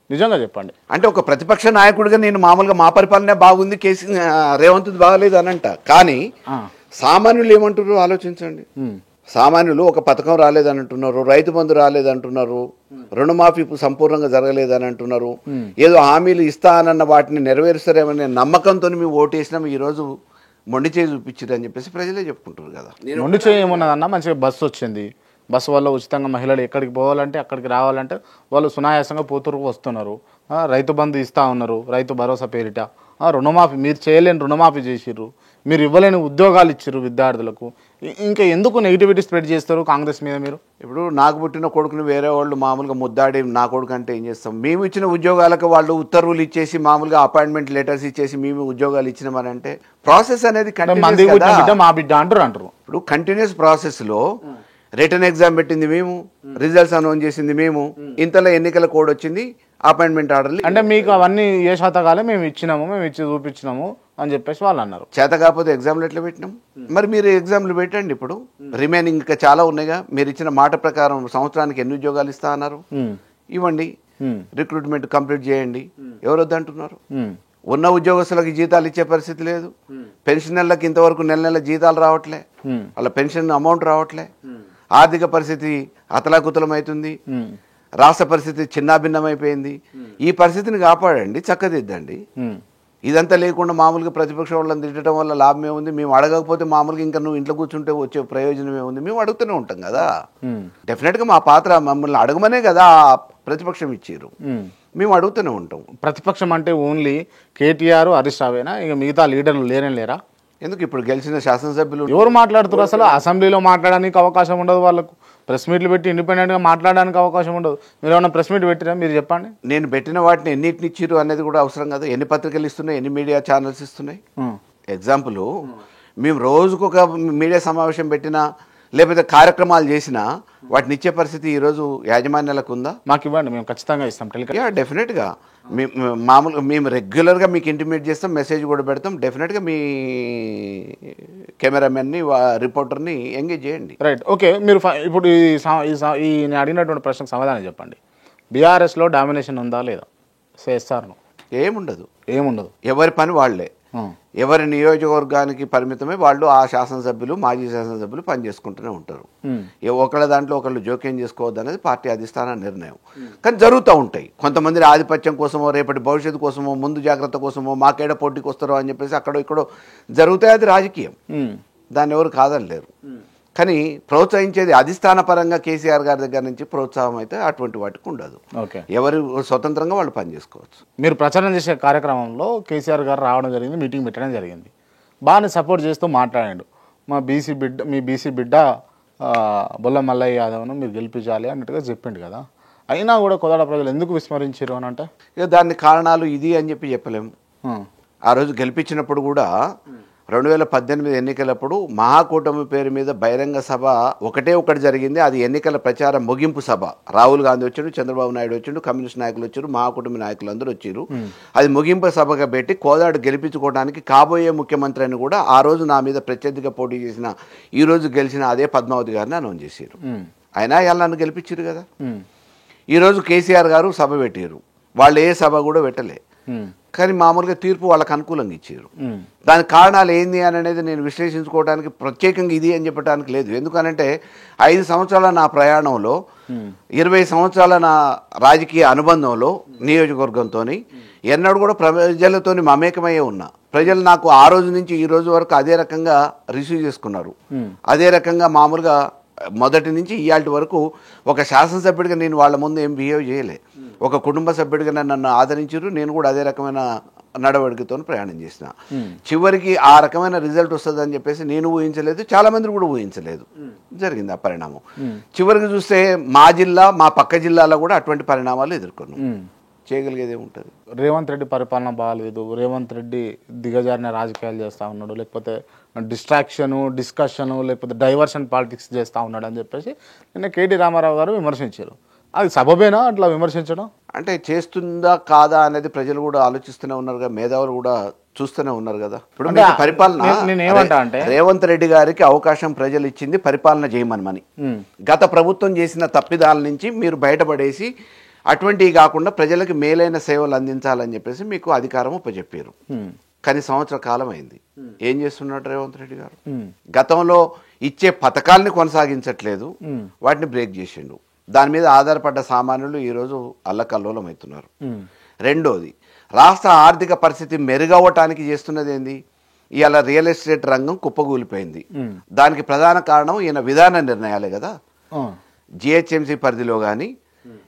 నిజంగా చెప్పండి. అంటే ఒక ప్రతిపక్ష నాయకుడిగా నేను మామూలుగా మా పరిపాలనే బాగుంది, రేవంత్ బాగలేదు అనంట. కానీ సామాన్యులు ఏమంటారు ఆలోచించండి. సామాన్యులు ఒక పథకం రాలేదని అంటున్నారు, రైతు బంధు రాలేదంటున్నారు, రుణమాఫీ సంపూర్ణంగా జరగలేదని అంటున్నారు, ఏదో హామీలు ఇస్తానన్న వాటిని నెరవేరుస్తారేమనే నమ్మకంతో మేము ఓటేసినాం, ఈరోజు మొండి చేయి చూపించారు అని చెప్పేసి ప్రజలే చెప్పుకుంటారు కదా. మొండి చేయి ఏమన్నదన్నా, మంచిగా బస్సు వచ్చింది, బస్సు వల్ల ఉచితంగా మహిళలు ఎక్కడికి పోవాలంటే అక్కడికి రావాలంటే వాళ్ళు సునాయాసంగా పోతురు వస్తున్నారు, రైతు బంధు ఇస్తా ఉన్నారు, రైతు భరోసా పేరిట రుణమాఫీ, మీరు చేయలేని రుణమాఫీ చేసిర్రు, మీరు ఇవ్వలేని ఉద్యోగాలు ఇచ్చారు విద్యార్థులకు. ఇంకా ఎందుకు నెగిటివిటీ స్ప్రెడ్ చేస్తారు కాంగ్రెస్ మీద మీరు? ఇప్పుడు నాకు పుట్టిన కొడుకుని వేరే వాళ్ళు మామూలుగా ముద్దాడి నా కొడుకు అంటే ఏం చేస్తాం? మేము ఇచ్చిన ఉద్యోగాలకు వాళ్ళు ఉత్తర్వులు ఇచ్చేసి మామూలుగా అపాయింట్మెంట్ లెటర్స్ ఇచ్చేసి మేము ఉద్యోగాలు ఇచ్చినామనంటే ప్రాసెస్ అనేది మా బిడ్డ అంటారు. ఇప్పుడు కంటిన్యూస్ ప్రాసెస్లో రిటర్న్ ఎగ్జామ్ పెట్టింది మేము, రిజల్ట్స్ అనౌన్స్ చేసింది మేము, ఇంతలో ఎన్నికల కోడ్ వచ్చింది, అపాయింట్మెంట్ ఆర్డర్లు. అంటే మీకు అవన్నీ ఏ శాతకాలే మేము ఇచ్చినాము, మేము ఇచ్చి చూపించినాము అని చెప్పేసి వాళ్ళు అన్నారు. చేత కాకపోతే ఎగ్జామ్లు ఎట్లా పెట్టినాం? మరి మీరు ఎగ్జామ్లు పెట్టండి. ఇప్పుడు రిమైనింగ్ ఇంకా చాలా ఉన్నాయిగా. మీరు ఇచ్చిన మాట ప్రకారం సంవత్సరానికి ఎన్ని ఉద్యోగాలు ఇస్తా అన్నారు, ఇవ్వండి. రిక్రూట్మెంట్ కంప్లీట్ చేయండి. ఎవరు వద్దంటున్నారు? ఉన్న ఉద్యోగస్తులకు జీతాలు ఇచ్చే పరిస్థితి లేదు. పెన్షనర్లకు ఇంతవరకు నెల నెల జీతాలు రావట్లే, వాళ్ళ పెన్షన్ అమౌంట్ రావట్లే. ఆర్థిక పరిస్థితి అతలాకుతలం అవుతుంది. రాష్ట్ర పరిస్థితి చిన్నాభిన్నమైపోయింది. ఈ పరిస్థితిని కాపాడండి, చక్కదిద్దండి. ఇదంతా లేకుండా మామూలుగా ప్రతిపక్ష వాళ్ళని తిట్టడం వల్ల లాభం ఏముంది? మేము అడగకపోతే మామూలుగా ఇంకా నువ్వు ఇంట్లో కూర్చుంటే వచ్చే ప్రయోజనం ఏముంది? మేము అడుగుతూనే ఉంటాం కదా. డెఫినెట్గా మా పాత్ర మమ్మల్ని అడగమనే కదా ప్రతిపక్షం ఇచ్చారు, మేము అడుగుతూనే ఉంటాం. ప్రతిపక్షం అంటే ఓన్లీ కేటీఆర్, హరీష్ రావేనా? ఇక మిగతా లీడర్లు లేరా? ఎందుకు ఇప్పుడు గెలిచిన శాసనసభ్యులు ఎవరు మాట్లాడుతారు? అసలు అసెంబ్లీలో మాట్లాడడానికి అవకాశం ఉండదు వాళ్ళకు. ప్రెస్ మీట్లు పెట్టి ఇండిపెండెంట్గా మాట్లాడడానికి అవకాశం ఉండదు. మీరు ఏమైనా ప్రెస్ మీట్ పెట్టిరా మీరు చెప్పండి. నేను పెట్టిన వాటిని ఎన్నిటిని ఇచ్చిరు అనేది కూడా అవసరం కాదు. ఎన్ని పత్రికలు ఇస్తున్నాయి, ఎన్ని మీడియా ఛానల్స్ ఇస్తున్నాయి. ఎగ్జాంపుల్, మేము రోజుకొక మీడియా సమావేశం పెట్టినా లేకపోతే కార్యక్రమాలు చేసినా వాటిని ఇచ్చే పరిస్థితి ఈరోజు యాజమాన్యాలకు ఉందా? మాకు ఇవ్వండి, మేము ఖచ్చితంగా ఇస్తాం టెలికాస్ట్. డెఫినెట్గా మామూలుగా మేము రెగ్యులర్గా మీకు ఇంటిమేట్ చేస్తాం, మెసేజ్ కూడా పెడతాం. డెఫినెట్గా మీ కెమెరామెన్ని రిపోర్టర్ని ఎంగేజ్ చేయండి. Right, okay. మీరు ఇప్పుడు ఈ నేను అడిగినటువంటి ప్రశ్నకు సమాధానం చెప్పండి. బీఆర్ఎస్లో డామినేషన్ ఉందా లేదా? చేస్తాను. ఏముండదు. ఎవరి పని వాళ్లే, ఎవరి నియోజకవర్గానికి పరిమితమై వాళ్ళు ఆ శాసనసభ్యులు, మాజీ శాసనసభ్యులు పనిచేసుకుంటూనే ఉంటారు. ఒకళ్ళ దాంట్లో ఒకళ్ళు జోక్యం చేసుకోవద్దు అనేది పార్టీ అధిష్టాన నిర్ణయం. కానీ జరుగుతూ ఉంటాయి. కొంతమంది ఆధిపత్యం కోసమో, రేపటి భవిష్యత్తు కోసమో, ముందు జాగ్రత్త కోసమో, మాకేడ పోటీకి వస్తారో అని చెప్పేసి అక్కడో ఇక్కడో జరుగుతాయి. అది రాజకీయం, దాన్ని ఎవరు కాదనలేరు. కానీ ప్రోత్సహించేది అధిష్టాన పరంగా కేసీఆర్ గారి దగ్గర నుంచి ప్రోత్సాహం అయితే అటువంటి వాటికి ఉండదు. ఎవరు స్వతంత్రంగా వాళ్ళు పనిచేసుకోవచ్చు. మీరు ప్రచారం చేసే కార్యక్రమంలో కేసీఆర్ గారు రావడం జరిగింది, మీటింగ్ పెట్టడం జరిగింది, బాగానే సపోర్ట్ చేస్తూ మాట్లాడాడు. మీ బీసీ బిడ్డ బొల్ల మల్లయ్య యాదవ్ను మీరు గెలిపించాలి అన్నట్టుగా చెప్పిండు కదా. అయినా కూడా కోదాడ ప్రజలు ఎందుకు విస్మరించారు అని అంటే ఇక దాని కారణాలు ఇది అని చెప్పలేము. ఆ రోజు గెలిపించినప్పుడు కూడా 2018 ఎన్నికలప్పుడు మహాకూటమి పేరు మీద బహిరంగ సభ ఒకటి జరిగింది. అది ఎన్నికల ప్రచార ముగింపు సభ. రాహుల్ గాంధీ వచ్చాడు, చంద్రబాబు నాయుడు వచ్చాడు, కమ్యూనిస్ట్ నాయకులు వచ్చారు, మహాకూటమి నాయకులు అందరూ వచ్చారు. అది ముగింపు సభగా పెట్టి కోదాడు గెలిపించుకోవడానికి కాబోయే ముఖ్యమంత్రి అని కూడా ఆ రోజు నా మీద ప్రత్యర్థిగా పోటీ చేసిన, ఈ రోజు గెలిచిన అదే పద్మావతి గారిని అనౌన్స్ చేశారు. అయినా ఇలా నన్ను గెలిపించారు కదా. ఈరోజు కేసీఆర్ గారు సభ పెట్టారు, వాళ్ళు ఏ సభ కూడా పెట్టలే. కానీ మామూలుగా తీర్పు వాళ్ళకు అనుకూలంగా ఇచ్చారు. దానికి కారణాలు ఏంది అని అనేది నేను విశ్లేషించుకోవడానికి ప్రత్యేకంగా ఇది అని చెప్పడానికి లేదు. ఎందుకనంటే 5 సంవత్సరాల నా ప్రయాణంలో, 20 సంవత్సరాల నా రాజకీయ అనుబంధంలో నియోజకవర్గంతో ఎన్నడూ కూడా ప్రజలతో మమేకమయ్యే ఉన్నా. ప్రజలు నాకు ఆ రోజు నుంచి ఈ రోజు వరకు అదే రకంగా రిసీవ్ చేసుకున్నారు. అదే రకంగా మామూలుగా మొదటి నుంచి ఇవాళ వరకు ఒక శాసనసభ్యుడిగా నేను వాళ్ళ ముందు ఏం బిహేవ్ చేయలే. ఒక కుటుంబ సభ్యుడిగా నన్ను ఆదరించారు. నేను కూడా అదే రకమైన నడవడికతో ప్రయాణం చేసిన. చివరికి ఆ రకమైన రిజల్ట్ వస్తుందని చెప్పేసి నేను ఊహించలేదు, చాలా మంది కూడా ఊహించలేదు. జరిగింది ఆ పరిణామం. చివరికి చూస్తే మా జిల్లా, మా పక్క జిల్లాలో కూడా అటువంటి పరిణామాలు ఎదుర్కొన్నాం. చేయగలిగేదే ఉంటుంది. రేవంత్ రెడ్డి పరిపాలన బాగాలేదు, రేవంత్ రెడ్డి దిగజారిన రాజకీయాలు చేస్తూ ఉన్నాడు, లేకపోతే డిస్కషను లేకపోతే డైవర్షన్ పాలిటిక్స్ చేస్తూ ఉన్నాడు అని చెప్పేసి నిన్న కేటీ రామారావు గారు విమర్శించారు. అది సబబేనా అట్లా విమర్శించడం? అంటే చేస్తుందా కాదా అనేది ప్రజలు కూడా ఆలోచిస్తూనే ఉన్నారు కదా, మేధావులు కూడా చూస్తూనే ఉన్నారు కదా. ఇప్పుడు పరిపాలన రేవంత్ రెడ్డి గారికి అవకాశం ప్రజలు ఇచ్చింది పరిపాలన చేయమని. గత ప్రభుత్వం చేసిన తప్పిదాల నుంచి మీరు బయటపడేసి అటువంటివి కాకుండా ప్రజలకు మేలైన సేవలు అందించాలని చెప్పేసి మీకు అధికారం ఉపజెప్పారు. కానీ సంవత్సర కాలం అయింది. ఏం చేస్తున్నాడు రేవంత్ రెడ్డి గారు? గతంలో ఇచ్చే పథకాలని కొనసాగించట్లేదు, వాటిని బ్రేక్ చేసిండు. దాని మీద ఆధారపడ్డ సామాన్యులు ఈరోజు అల్లకల్లోలం అవుతున్నారు. రెండోది, రాష్ట్ర ఆర్థిక పరిస్థితి మెరుగవటానికి చేస్తున్నది ఏంది? ఇవాళ రియల్ ఎస్టేట్ రంగం కుప్పగూలిపోయింది. దానికి ప్రధాన కారణం ఈయన విధాన నిర్ణయాలే కదా. జిహెచ్ఎంసీ పరిధిలో కానీ,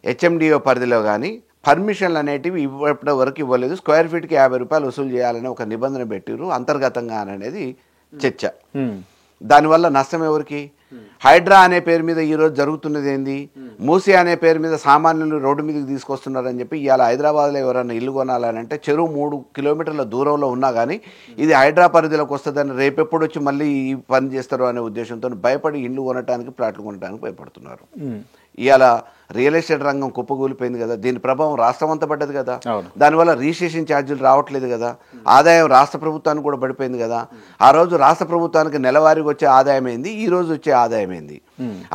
హెచ్ఎండిఓ పరిధిలో కానీ పర్మిషన్లు అనేటివి ఇప్పటి వరకు ఇవ్వలేదు. స్క్వేర్ ఫీట్కి 50 రూపాయలు వసూలు చేయాలని ఒక నిబంధన పెట్టిరు అంతర్గతంగా అనేది చర్చ. దానివల్ల నష్టం ఎవరికి? హైడ్రా అనే పేరు మీద ఈరోజు జరుగుతున్నది ఏంది? మూసీ అనే పేరు మీద సామాన్యులు రోడ్డు మీదకి తీసుకొస్తున్నారని చెప్పి ఇవాళ హైదరాబాద్లో ఎవరైనా ఇల్లు కొనాలని అంటే చెరువు 3 కిలోమీటర్ల దూరంలో ఉన్నా కానీ ఇది హైడ్రా పరిధిలోకి వస్తుందని, రేపెప్పుడు వచ్చి మళ్ళీ ఈ పని చేస్తారు అనే ఉద్దేశంతో భయపడి ఇల్లు కొనడానికి, ప్లాట్లు కొనడానికి భయపడుతున్నారు. ఇవాళ రియల్ ఎస్టేట్ రంగం కుప్పగూలిపోయింది కదా. దీని ప్రభావం రాష్ట్రం అంతా పడ్డది కదా. దానివల్ల రిజిస్ట్రేషన్ ఛార్జీలు రావట్లేదు కదా. ఆదాయం రాష్ట్ర ప్రభుత్వానికి కూడా పడిపోయింది కదా. ఆ రోజు రాష్ట్ర ప్రభుత్వానికి నెలవారీగా వచ్చే ఆదాయం ఏంది, ఈ రోజు వచ్చే ఆదాయం ఏంది?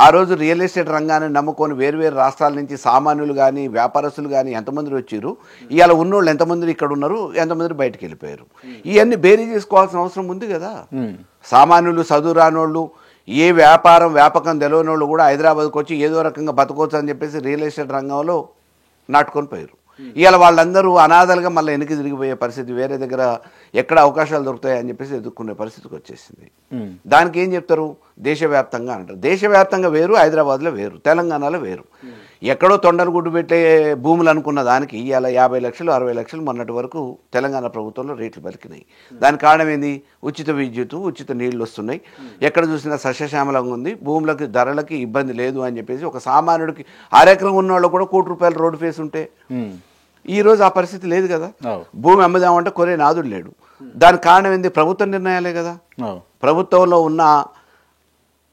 ఆ రోజు రియల్ ఎస్టేట్ రంగాన్ని నమ్ముకొని వేరు రాష్ట్రాల నుంచి సామాన్యులు కానీ, వ్యాపారస్తులు కానీ ఎంతమంది వచ్చారు? ఇవాళ ఉన్నోళ్ళు ఎంతమంది ఇక్కడ ఉన్నారు, ఎంతమంది బయటకు వెళ్ళిపోయారు? ఇవన్నీ బేరీ చేసుకోవాల్సిన అవసరం ఉంది కదా. సామాన్యులు, చదువు రానోళ్ళు, ఏ వ్యాపకం తెలియని వాళ్ళు కూడా హైదరాబాద్కి వచ్చి ఏదో రకంగా బతకొచ్చు అని చెప్పేసి రియల్ ఎస్టేట్ రంగంలో నాటుకొని పోయారు. ఇవాళ వాళ్ళందరూ అనాథలుగా మళ్ళీ వెనక్కి తిరిగిపోయే పరిస్థితి, వేరే దగ్గర ఎక్కడ అవకాశాలు దొరుకుతాయి అని చెప్పేసి ఎదుర్కొనే పరిస్థితికి వచ్చేసింది. దానికి ఏం చెప్తారు? దేశవ్యాప్తంగా అంటారు. దేశవ్యాప్తంగా వేరు, హైదరాబాద్లో వేరు, తెలంగాణలో వేరు. ఎక్కడో తొండలు గుడ్డు పెట్టే భూములు అనుకున్న దానికి ఇవాళ 50 లక్షలు 60 లక్షలు మొన్నటి వరకు తెలంగాణ ప్రభుత్వంలో రేట్లు పలికినాయి. దానికి కారణం ఏంది? ఉచిత విద్యుత్, ఉచిత నీళ్లు వస్తున్నాయి, ఎక్కడ చూసినా సస్యశ్యామలంగా ఉంది, భూములకి ధరలకి ఇబ్బంది లేదు అని చెప్పేసి ఒక సామాన్యుడికి అరెకరం ఉన్న వాళ్ళు కూడా ₹1 రోడ్డు ఫేస్ ఉంటే ఈ రోజు ఆ పరిస్థితి లేదు కదా. భూమి అమ్ముదామంటే కొనే నాదుడు లేడు. దానికి కారణం ఏంది? ప్రభుత్వ నిర్ణయాలే కదా. ప్రభుత్వంలో ఉన్న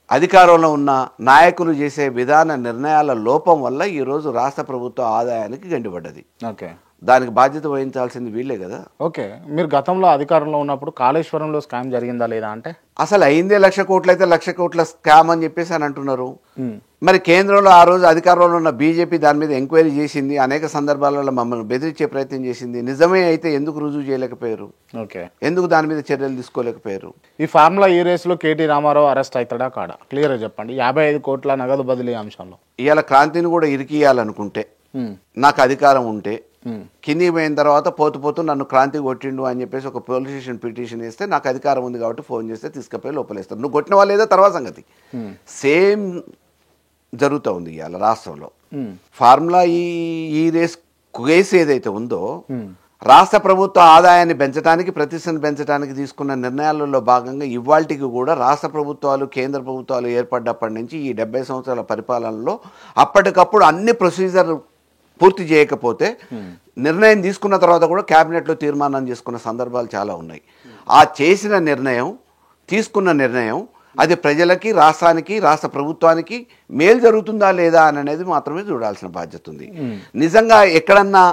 అధికారంలో ఉన్న నాయకులు చేసే విధాన నిర్ణయాల లోపం వల్ల ఈరోజు రాష్ట్ర ప్రభుత్వ ఆదాయానికి గండిపడ్డది. ఓకే, దానికి బాధ్యత వహించాల్సింది వీళ్ళే కదా. ఓకే, మీరు గతంలో అధికారంలో ఉన్నప్పుడు కాళేశ్వరంలో స్కామ్ జరిగిందా లేదా అంటే అసలు అయిందే 1,00,000 కోట్లు అయితే 1,00,000 కోట్ల స్కామ్ అని చెప్పేసి అని అంటున్నారు. మరి కేంద్రంలో ఆ రోజు అధికారంలో ఉన్న బీజేపీ దాని మీద ఎంక్వైరీ చేసింది, అనేక సందర్భాలలో మమ్మల్ని బెదిరించే ప్రయత్నం చేసింది. నిజమే అయితే ఎందుకు రుజువు చేయలేకపోయారు? ఓకే, ఎందుకు దాని మీద చర్యలు తీసుకోలేకపోయారు? ఈ ఫార్ములా ఈ రేసులో కేటీ రామారావు అరెస్ట్ అవుతాడా కాడా క్లియర్గా చెప్పండి. 55 కోట్ల నగదు బదిలీ అంశంలో ఇవాళ క్రాంతిని కూడా ఇరికియాలనుకుంటే, నాకు అధికారం ఉంటే, కిందికి పోయిన తర్వాత పోతూ నన్ను క్రాంతి కొట్టిండు అని చెప్పేసి ఒక పోలీస్ స్టేషన్ పిటిషన్ వేస్తే నాకు అధికారం ఉంది కాబట్టి ఫోన్ చేస్తే తీసుకుపోయి లోపలేస్తారు. నువ్వు కొట్టిన వాళ్ళు ఏదో తర్వాత సంగతి. సేమ్ జరుగుతూ ఉంది ఇవాళ రాష్ట్రంలో. ఫార్ములా ఈ రేస్ కేసు ఏదైతే ఉందో, రాష్ట్ర ప్రభుత్వ ఆదాయాన్ని పెంచడానికి, ప్రతిష్టను పెంచడానికి తీసుకున్న నిర్ణయాలలో భాగంగా ఇవాళకి కూడా రాష్ట్ర ప్రభుత్వాలు, కేంద్ర ప్రభుత్వాలు ఏర్పడ్డప్పటి నుంచి ఈ 70 సంవత్సరాల పరిపాలనలో అప్పటికప్పుడు అన్ని ప్రొసీజర్ పూర్తి చేయకపోతే నిర్ణయం తీసుకున్న తర్వాత కూడా క్యాబినెట్లో తీర్మానం చేసుకున్న సందర్భాలు చాలా ఉన్నాయి. ఆ చేసిన నిర్ణయం, తీసుకున్న నిర్ణయం అది ప్రజలకి, రాష్ట్రానికి, రాష్ట్ర ప్రభుత్వానికి మేలు జరుగుతుందా లేదా అనేది మాత్రమే చూడాల్సిన బాధ్యత ఉంది. నిజంగా ఎక్కడన్నా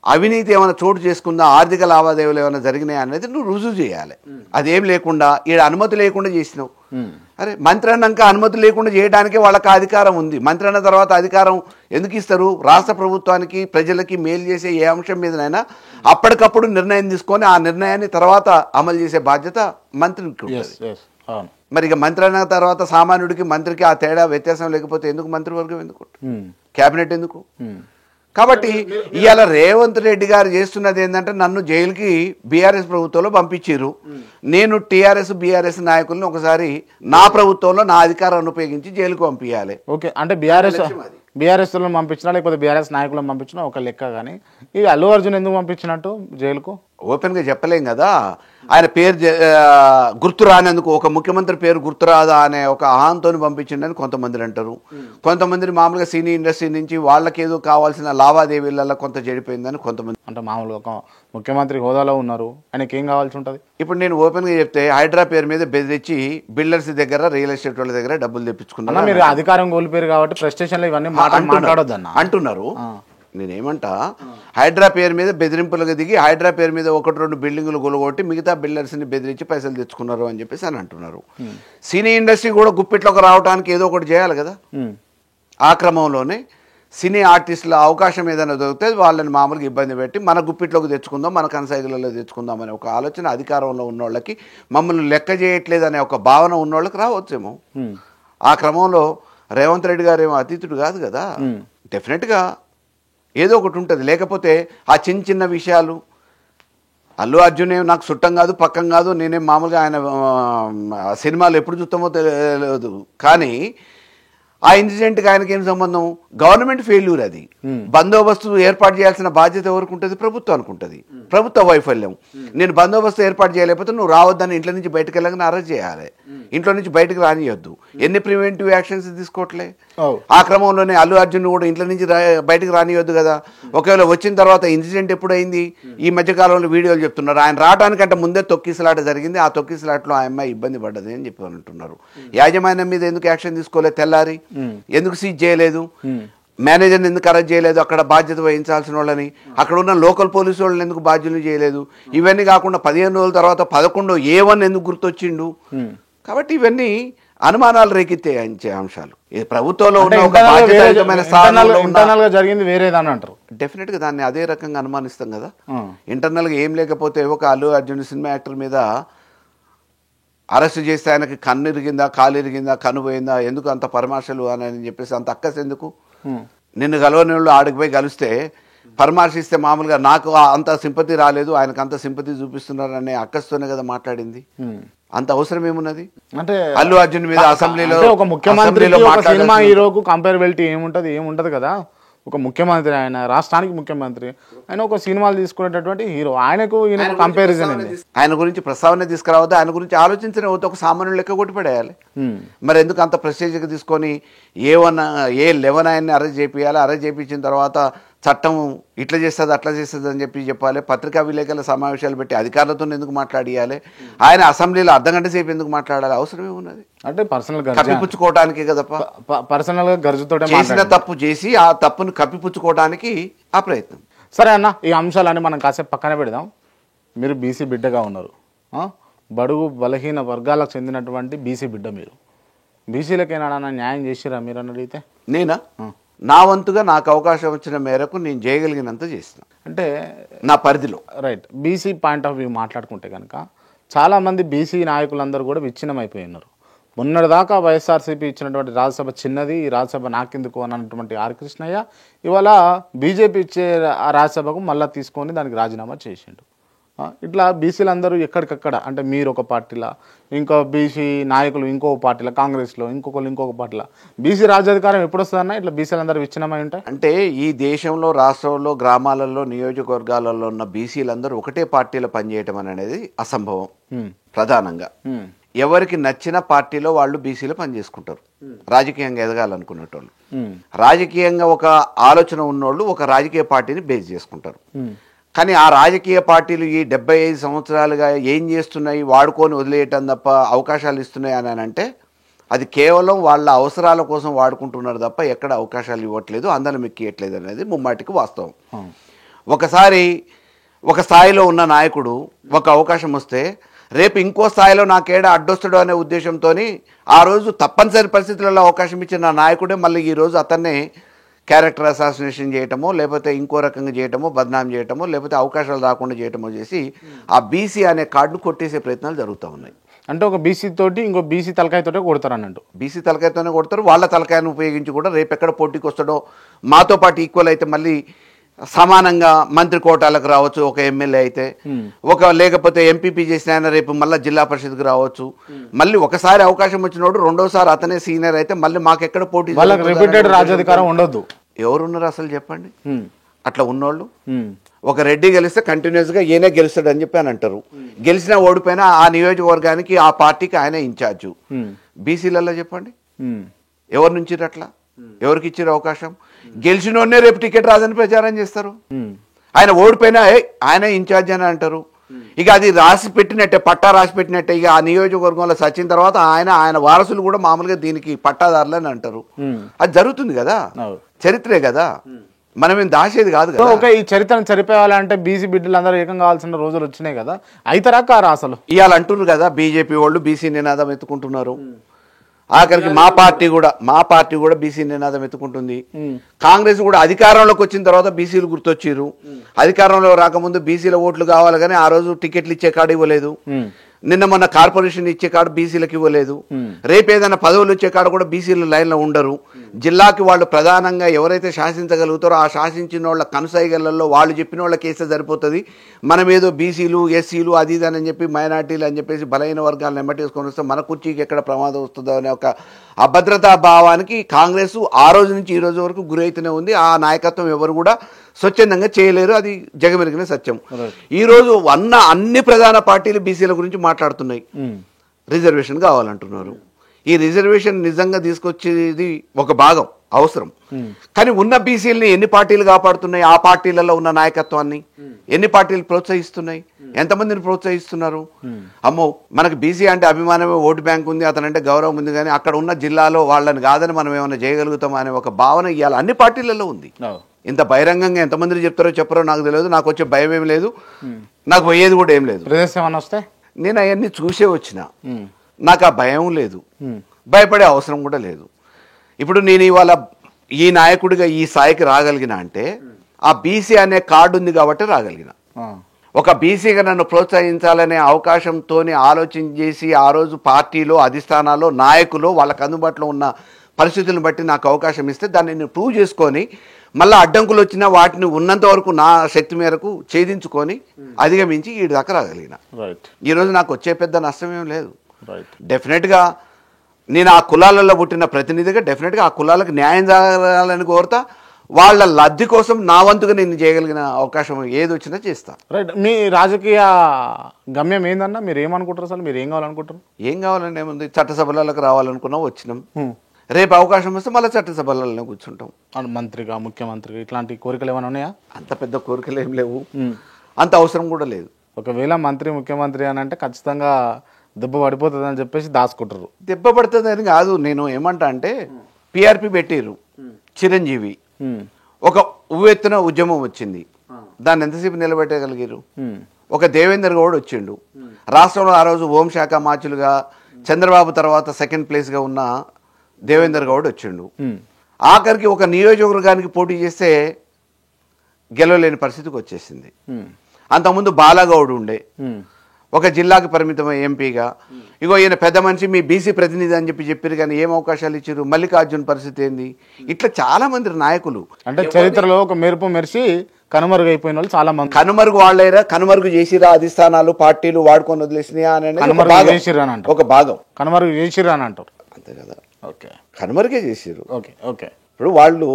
అవినీతి ఏమైనా చోటు చేసుకుందా, ఆర్థిక లావాదేవీలు ఏమైనా జరిగినాయి అనేది నువ్వు రుజువు చేయాలి. అదేం లేకుండా ఈడ అనుమతి లేకుండా చేసినావు. అరే, మంత్రి అన్నాక అనుమతి లేకుండా చేయడానికే వాళ్ళకి అధికారం ఉంది. మంత్రి అన్న తర్వాత అధికారం ఎందుకు ఇస్తారు? రాష్ట్ర ప్రభుత్వానికి, ప్రజలకి మేలు చేసే ఏ అంశం మీదనైనా అప్పటికప్పుడు నిర్ణయం తీసుకొని ఆ నిర్ణయాన్ని తర్వాత అమలు చేసే బాధ్యత మంత్రికి ఉంటుంది. మరి ఇక మంత్రి అన్న తర్వాత సామాన్యుడికి, మంత్రికి ఆ తేడా వ్యత్యాసం లేకపోతే ఎందుకు మంత్రివర్గం, ఎందుకు క్యాబినెట్ ఎందుకు? కాబట్టి ఇవాళ రేవంత్ రెడ్డి గారు చేస్తున్నది ఏంటంటే, నన్ను జైలుకి బీఆర్ఎస్ ప్రభుత్వంలో పంపించారు, నేను టీఆర్ఎస్ బీఆర్ఎస్ నాయకుల్ని ఒకసారి నా ప్రభుత్వంలో నా అధికారాన్ని ఉపయోగించి జైలుకు పంపించాలి. ఓకే, అంటే బీఆర్ఎస్లను పంపించినా లేకపోతే బీఆర్ఎస్ నాయకులను పంపించినా ఒక లెక్క. కానీ ఈ అల్లు అర్జున్ ఎందుకు పంపించినట్టు జైలుకు ఓపెన్గా చెప్పలేం కదా. ఆయన పేరు గుర్తు రానందుకు, ఒక ముఖ్యమంత్రి పేరు గుర్తురాదా అనే ఒక ఆహంతో పంపించిండని కొంతమంది అంటారు. కొంతమంది మామూలుగా సినీ ఇండస్ట్రీ నుంచి వాళ్ళకి ఏదో కావాల్సిన లావాదేవీలలో కొంత చెడిపోయిందని కొంతమంది. అంటే మామూలుగా ఒక ముఖ్యమంత్రి హోదాలో ఉన్నారు, ఆయనకి ఏం కావాల్సి ఉంటుంది? ఇప్పుడు నేను ఓపెన్గా చెప్తే, హైడ్రా పేరు మీద బెదిరించి బిల్డర్స్ దగ్గర, రియల్ ఎస్టేట్ వాళ్ళ దగ్గర డబ్బులు తెప్పించుకున్నారు. మీరు అధికారం కోల్పోయారు కాబట్టి ప్రెస్టేషన్లో ఇవన్నీ మాట్లాడొద్దన్న అంటున్నారు. నేనేమంటా, హైడ్రా పేరు మీద బెదిరింపులకు దిగి హైడ్రా పేరు మీద 1-2 బిల్డింగులు కొలగొట్టి మిగతా బిల్డర్స్ని బెదిరించి పైసలు తెచ్చుకున్నారు అని చెప్పేసి అని అంటున్నారు. సినీ ఇండస్ట్రీ కూడా గుప్పిట్లోకి రావడానికి ఏదో ఒకటి చేయాలి కదా. ఆ క్రమంలోనే సినీ ఆర్టిస్టుల అవకాశం ఏదైనా దొరికితే వాళ్ళని మామూలుగా ఇబ్బంది పెట్టి మన గుప్పిట్లోకి తెచ్చుకుందాం, మన కనసాగిలలో తెచ్చుకుందాం అనే ఒక ఆలోచన అధికారంలో ఉన్న వాళ్ళకి, మమ్మల్ని లెక్క చేయట్లేదు అనే ఒక భావన ఉన్న వాళ్ళకి రావచ్చేమో. ఆ క్రమంలో రేవంత్ రెడ్డి గారు ఏమో అతీతుడు కాదు కదా. డెఫినెట్గా ఏదో ఒకటి ఉంటుంది. లేకపోతే ఆ చిన్న విషయాలు, అల్లు అర్జున్ ఏం నాకు చుట్టం కాదు, పక్కం కాదు, నేనేం మామూలుగా ఆయన సినిమాలు ఎప్పుడు చూస్తామో తెలియదు, కానీ ఆ ఇన్సిడెంట్కి ఆయనకి ఏం సంబంధం? గవర్నమెంట్ ఫెయిల్యూర్ అది. బందోబస్తు ఏర్పాటు చేయాల్సిన బాధ్యత ఎవరికి ఉంటుంది? ప్రభుత్వానికి ఉంటుంది. ప్రభుత్వ వైఫల్యం. నేను బందోబస్తు ఏర్పాటు చేయలేకపోతే నువ్వు రావద్దని ఇంట్లో నుంచి బయటకు వెళ్ళగానే అరెస్ట్ చేయాలి, ఇంట్లో నుంచి బయటకు రానియొద్దు. ఎన్ని ప్రివెంటివ్ యాక్షన్స్ తీసుకోవట్లే? ఆ క్రమంలోనే అల్లు అర్జున్ కూడా ఇంట్లో నుంచి బయటకు రానియొద్దు కదా. ఒకవేళ వచ్చిన తర్వాత ఇన్సిడెంట్ ఎప్పుడైంది? ఈ మధ్యకాలంలో వీడియోలు చెప్తున్నారు, ఆయన రావడానికంటే ముందే తొక్కిసలాట జరిగింది, ఆ తొక్కిసలాటలో ఆ అమ్మాయి ఇబ్బంది పడ్డది అని చెప్పి అంటున్నారు. యాజమాన్యం మీద ఎందుకు యాక్షన్ తీసుకోలేదు? తెల్లారి ఎందుకు సీజ్ చేయలేదు? మేనేజర్ని ఎందుకు అరెస్ట్ చేయలేదు? అక్కడ బాధ్యత వహించాల్సిన వాళ్ళని, అక్కడ ఉన్న లోకల్ పోలీసు వాళ్ళని ఎందుకు బాధ్యులు చేయలేదు? ఇవన్నీ కాకుండా 15 రోజుల తర్వాత 11 A1 ఎందుకు గుర్తొచ్చిండు? కాబట్టి ఇవన్నీ అనుమానాలు రేకెత్తే అంశాలు. ప్రభుత్వంలో ఉన్న ఒక బాధ్యతాయుతమైన స్థానంలో జరిగింది వేరేదని అంటారు. డెఫినెట్ గా దాన్ని అదే రకంగా అనుమానిస్తాం కదా. ఇంటర్నల్ గా ఏం లేకపోతే ఒక అల్లు అర్జున్ సినిమా యాక్టర్ మీద అరెస్ట్ చేస్తే ఆయనకి కన్ను ఇరిగిందా, కాలు ఇరిగిందా, కన్ను పోయిందా, ఎందుకు అంత పరామర్శలు అని చెప్పేసి అంత అక్కస్ ఎందుకు? నిన్ను కలవని వాళ్ళు ఆడికి పోయి కలిస్తే పరామర్శిస్తే మామూలుగా నాకు అంత సింపతి రాలేదు, ఆయనకు అంత సింపతి చూపిస్తున్నారు అనే అక్కస్తోనే కదా మాట్లాడింది. అంత అవసరం ఏమున్నది? అంటే అల్లు అర్జున్ మీద అసెంబ్లీలో ఒక ముఖ్యమంత్రి సినిమా హీరోకు కంపారబిలిటీ ఏముంటది కదా. ఒక ముఖ్యమంత్రి, ఆయన రాష్ట్రానికి ముఖ్యమంత్రి, ఆయన ఒక సినిమాలు తీసుకునేటటువంటి హీరో, ఆయనకు ఈయనకు కంపారిజన్ ఏంది? ఆయన గురించి ప్రస్తావన తీసుకురావద్దు, ఆయన గురించి ఆలోచించిన ఒక సామాన్యుడు లెక్క కొట్టి పడేయాలి. మరి ఎందుకు అంత ప్రెస్టేజ్గా తీసుకొని ఏ11 ఆయన్ని అరెస్ట్ చేపియాలి, అరెస్ట్ చేయించిన తర్వాత చట్టం ఇట్లా చేస్తుంది అట్లా చేస్తుంది అని చెప్పాలి, పత్రికా విలేకరుల సమావేశాలు పెట్టి అధికారులతో ఎందుకు మాట్లాడియాలి, ఆయన అసెంబ్లీలో అర్ధగంట సేపు ఎందుకు మాట్లాడాలి, అవసరమే ఉన్నది? అంటే పర్సనల్ కప్పిపుచ్చుకోవడానికి కదా, పర్సనల్ గా గర్జుతో చేసిన తప్పు చేసి ఆ తప్పును కప్పిపుచ్చుకోవడానికి ఆ ప్రయత్నం. సరే అన్న, ఈ అంశాలన్నీ మనం కాసేపు పక్కన పెడదాం. మీరు బీసీ బిడ్డగా ఉన్నారు, బడుగు బలహీన వర్గాలకు చెందినటువంటి బీసీ బిడ్డ, మీరు బీసీలకు ఏనాడన్నా న్యాయం చేసిరా మీరు అని అడిగితే? నేనా? నా వంతుగా నాకు అవకాశం వచ్చిన మేరకు నేను చేయగలిగినంత చేసిన, అంటే నా పరిధిలో. Right. BC point of view మాట్లాడుకుంటే కనుక చాలామంది బీసీ నాయకులందరూ కూడా విచ్ఛిన్నమైపోయి ఉన్నారు. మొన్నటిదాకా వైఎస్ఆర్సీపీ ఇచ్చినటువంటి రాజ్యసభ చిన్నది, ఈ రాజ్యసభ నాకెందుకు అన్నటువంటి ఆర్ కృష్ణయ్య ఇవాళ బీజేపీ ఇచ్చే ఆ రాజ్యసభకు మళ్ళీ తీసుకొని దానికి రాజీనామా చేసిండు. ఇట్లా బీసీలందరూ ఎక్కడికక్కడ, అంటే మీరు ఒక పార్టీలా, ఇంకో బీసీ నాయకులు ఇంకో పార్టీలా, కాంగ్రెస్లో ఇంకొకరు ఇంకొక పార్టీలా, బీసీ రాజ్యాధికారం ఎప్పుడు వస్తుందన్నా ఇట్లా బీసీలందరూ విచ్ఛిన్నమై ఉంటాయి? అంటే ఈ దేశంలో, రాష్ట్రంలో, గ్రామాలలో, నియోజకవర్గాలలో ఉన్న బీసీలందరూ ఒకటే పార్టీలో పనిచేయటం అనేది అసంభవం. ప్రధానంగా ఎవరికి నచ్చిన పార్టీలో వాళ్ళు బీసీలో పనిచేసుకుంటారు. రాజకీయంగా ఎదగాలనుకునేటోళ్ళు, రాజకీయంగా ఒక ఆలోచన ఉన్నోళ్ళు ఒక రాజకీయ పార్టీని బేస్ చేసుకుంటారు. కానీ ఆ రాజకీయ పార్టీలు ఈ 75 సంవత్సరాలుగా ఏం చేస్తున్నాయి, వాడుకొని వదిలేయటం తప్ప అవకాశాలు ఇస్తున్నాయి అని అంటే అది కేవలం వాళ్ళ అవసరాల కోసం వాడుకుంటున్నారు తప్ప ఎక్కడ అవకాశాలు ఇవ్వట్లేదు, అందరం ఎక్కియట్లేదు అనేది ముమ్మాటికి వాస్తవం. ఒకసారి ఒక స్థాయిలో ఉన్న నాయకుడు ఒక అవకాశం వస్తే రేపు ఇంకో స్థాయిలో నాకేడా అడ్డొస్తాడు అనే ఉద్దేశంతో ఆ రోజు తప్పనిసరి పరిస్థితులలో అవకాశం ఇచ్చిన నాయకుడే మళ్ళీ ఈరోజు అతన్నే క్యారెక్టర్ అసాసినేషన్ చేయటమో, లేకపోతే ఇంకో రకంగా చేయటమో, బద్నాం చేయటమో, లేకపోతే అవకాశాలు రాకుండా చేయటమో చేసి ఆ బీసీ అనే కార్డును కొట్టేసే ప్రయత్నాలు జరుగుతూ ఉన్నాయి. అంటే ఒక బీసీ తోటి ఇంకో బీసీ తలకాయతోటే కొడతారు అన్నట్టు. బీసీ తలకాయతోనే కొడతారు, వాళ్ళ తలకాయను ఉపయోగించి కూడా రేపు ఎక్కడ పోటీకి వస్తాడో, మాతో పాటు ఈక్వల్ అయితే మళ్ళీ సమానంగా మంత్రి కోటాలకు రావచ్చు ఒక ఎమ్మెల్యే అయితే, లేకపోతే ఎంపీపీ చేసిన ఆయన రేపు మళ్ళీ జిల్లా పరిషత్కి రావచ్చు. మళ్ళీ ఒకసారి అవకాశం వచ్చినోడు రెండోసారి అతనే సీనియర్ అయితే మళ్ళీ మాకెక్కడ పోటీ, రిపీటెడ్ రాజ్యాధికారం ఉండొద్దు. ఎవరున్నారు అసలు చెప్పండి? అట్లా ఉన్నోళ్ళు ఒక రెడ్డి గెలిస్తే కంటిన్యూస్గా ఈయనే గెలుస్తాడు అని చెప్పి అని అంటారు. గెలిచినా ఓడిపోయినా ఆ నియోజకవర్గానికి ఆ పార్టీకి ఆయన ఇన్ఛార్జు. బీసీలలో చెప్పండి ఎవరి నుంచి అట్లా ఎవరికి ఇచ్చారు అవకాశం? గెలిచినోడనే రేపు టికెట్ రాదని ప్రచారం చేస్తారు. ఆయన ఓడిపోయినా ఆయన ఇన్ఛార్జ్ అని అంటారు. ఇక అది రాసి పెట్టినట్టే, పట్టా రాసి పెట్టినట్టే. ఇక ఆ నియోజకవర్గంలో సచిన తర్వాత ఆయన వారసులు కూడా మామూలుగా దీనికి పట్టాదారులు అని అంటారు. అది జరుగుతుంది కదా, చరిత్రే కదా, మనం ఏం దాచేది కాదు కదా. ఓకే, ఈ చరిత్రను చరిపోవాలంటే బీసీ బిడ్డలు అందరూ ఏకం కావాల్సిన రోజులు వచ్చినాయి కదా, అయితరా కారా అసలు? ఇవాళ అంటున్నారు కదా బీజేపీ వాళ్ళు బీసీ నినాదం ఎత్తుకుంటున్నారు. ఆఖరికి మా పార్టీ కూడా బీసీ నినాదం ఎత్తుకుంటుంది. కాంగ్రెస్ కూడా అధికారంలోకి వచ్చిన తర్వాత బీసీలు గుర్తొచ్చారు. అధికారంలో రాకముందు బీసీల ఓట్లు కావాలి కానీ ఆ రోజు టికెట్లు ఇచ్చే కాడు ఇవ్వలేదు. నిన్న మొన్న కార్పొరేషన్ ఇచ్చే కాడు బీసీలకు ఇవ్వలేదు. రేపు ఏదైనా పదవులు వచ్చే కాడు కూడా బీసీలు లైన్లో ఉండరు. జిల్లాకి వాళ్ళు ప్రధానంగా ఎవరైతే శాసించగలుగుతారో ఆ శాసించిన వాళ్ళ కనుసైగలలో వాళ్ళు చెప్పిన వాళ్ళ కేసే సరిపోతుంది. మనం ఏదో బీసీలు ఎస్సీలు అది ఇది అని చెప్పి మైనార్టీలు అని చెప్పేసి బలహీన వర్గాలను ఎమ్మటేసుకొని వస్తే మన కుర్చీకి ఎక్కడ ప్రమాదం వస్తుందో అనే ఒక అభద్రతా భావానికి కాంగ్రెస్ ఆ రోజు నుంచి ఈ రోజు వరకు గురైతూనే ఉంది. ఆ నాయకత్వం ఎవరు కూడా స్వచ్ఛందంగా చేయలేరు, అది జగమెరిగిన సత్యం. ఈరోజు అన్ని ప్రధాన పార్టీలు బీసీల గురించి మాట్లాడుతున్నాయి. రిజర్వేషన్ కావాలంటున్నారు. ఈ రిజర్వేషన్ నిజంగా తీసుకొచ్చేది ఒక భాగం అవసరం. కానీ ఉన్న బీసీలని ఎన్ని పార్టీలు కాపాడుతున్నాయి? ఆ పార్టీలలో ఉన్న నాయకత్వాన్ని ఎన్ని పార్టీలు ప్రోత్సహిస్తున్నాయి? ఎంతమందిని ప్రోత్సహిస్తున్నారు? అమ్మో, మనకు బీసీ అంటే అభిమానమే, ఓటు బ్యాంక్ ఉంది, అతనంటే గౌరవం ఉంది, కానీ అక్కడ ఉన్న జిల్లాలో వాళ్ళని కాదని మనం ఏమైనా చేయగలుగుతాం అనే ఒక భావన ఇవాళ అన్ని పార్టీలలో ఉంది. ఇంత బహిరంగంగా ఎంతమంది చెప్తారో చెప్పరో నాకు తెలియదు. నాకు వచ్చే భయం ఏం లేదు, నాకు పోయేది కూడా ఏం లేదు. వస్తే నేను అవన్నీ చూసే వచ్చిన, నాకు ఆ భయం లేదు, భయపడే అవసరం కూడా లేదు. ఇప్పుడు నేను ఇవాళ ఈ నాయకుడిగా ఈ స్థాయికి రాగలిగిన అంటే ఆ బీసీ అనే కార్డు ఉంది కాబట్టి రాగలిగిన. ఒక బీసీగా నన్ను ప్రోత్సహించాలనే అవకాశంతో ఆలోచన చేసి ఆ రోజు పార్టీలో అధిష్టానాల్లో నాయకులు వాళ్ళకు అందుబాటులో ఉన్న పరిస్థితులను బట్టి నాకు అవకాశం ఇస్తే దాన్ని నేను ప్రూవ్ చేసుకొని మళ్ళీ అడ్డంకులు వచ్చినా వాటిని ఉన్నంత వరకు నా శక్తి మేరకు ఛేదించుకొని అధిగమించి ఈ దాకా రాగలిగిన. ఈరోజు నాకు వచ్చే పెద్ద నష్టం ఏం లేదు. డెఫినెట్గా నేను ఆ కులాలలో పుట్టిన ప్రతినిధిగా డెఫినెట్గా ఆ కులాలకు న్యాయం జరగాలని కోరుతా. వాళ్ళ లబ్ధి కోసం నా వంతుగా నేను చేయగలిగిన అవకాశం ఏది వచ్చినా చేస్తా. రైట్. మీ రాజకీయ గమ్యం ఏందన్నా? మీరు ఏమనుకుంటారు? అసలు మీరు ఏం కావాలనుకుంటారు? ఏం కావాలంటే ఏముంది, చట్టసభలకు రావాలనుకున్నా వచ్చినాం. రేపు అవకాశం వస్తే మళ్ళీ చట్టసభలలో కూర్చుంటాం. మంత్రిగా, ముఖ్యమంత్రిగా ఇట్లాంటి కోరికలు ఏమైనా ఉన్నాయా? అంత పెద్ద కోరికలు ఏం లేవు, అంత అవసరం కూడా లేదు. ఒకవేళ మంత్రి, ముఖ్యమంత్రి అని అంటే ఖచ్చితంగా దెబ్బ పడిపోతుంది అని చెప్పేసి దాచుకుంటారు. దెబ్బ పడుతుంది అని కాదు. నేను ఏమంటా అంటే పిఆర్పి పెట్టిర్రు, చిరంజీవి ఒక ఉవ్వెత్తున ఉద్యమం వచ్చింది, దాన్ని ఎంతసేపు నిలబెట్టగలిగారు? ఒక దేవేందర్ గౌడ్ వచ్చిండు, రాష్ట్రంలో ఆ రోజు హోంశాఖ మార్చులుగా చంద్రబాబు తర్వాత సెకండ్ ప్లేస్గా ఉన్న దేవేందర్ గౌడ్ వచ్చిండు. ఆఖరికి ఒక నియోజకవర్గానికి పోటీ చేస్తే గెలవలేని పరిస్థితికి వచ్చేసింది. అంతకుముందు బాలాగౌడ్ ఉండే, ఒక జిల్లాకి పరిమితమై ఎంపీగా. ఇగో ఈయన పెద్ద మనిషి, మీ బీసీ ప్రతినిధి అని చెప్పారు, కానీ ఏం అవకాశాలు ఇచ్చారు? మల్లికార్జున్ పరిస్థితి ఏంది? ఇట్లా చాలా మంది నాయకులు అంటే చరిత్రలో ఒక మెరుపు మెరిసి కనుమరుగైపోయిన వాళ్ళు చాలా మంది. కనుమరుగు వాళ్ళైనా కనుమరుగు చేసిరా అధిష్టానాలు పార్టీలు వాడుకొని వదిలేసినాయా అనేది ఒక భాగం. కనుమరుగు చేసిరా అని అంటారు, అంతే కదా. ఓకే, కనుమరుగే చేసిరు. Okay okay. ఇప్పుడు వాళ్ళు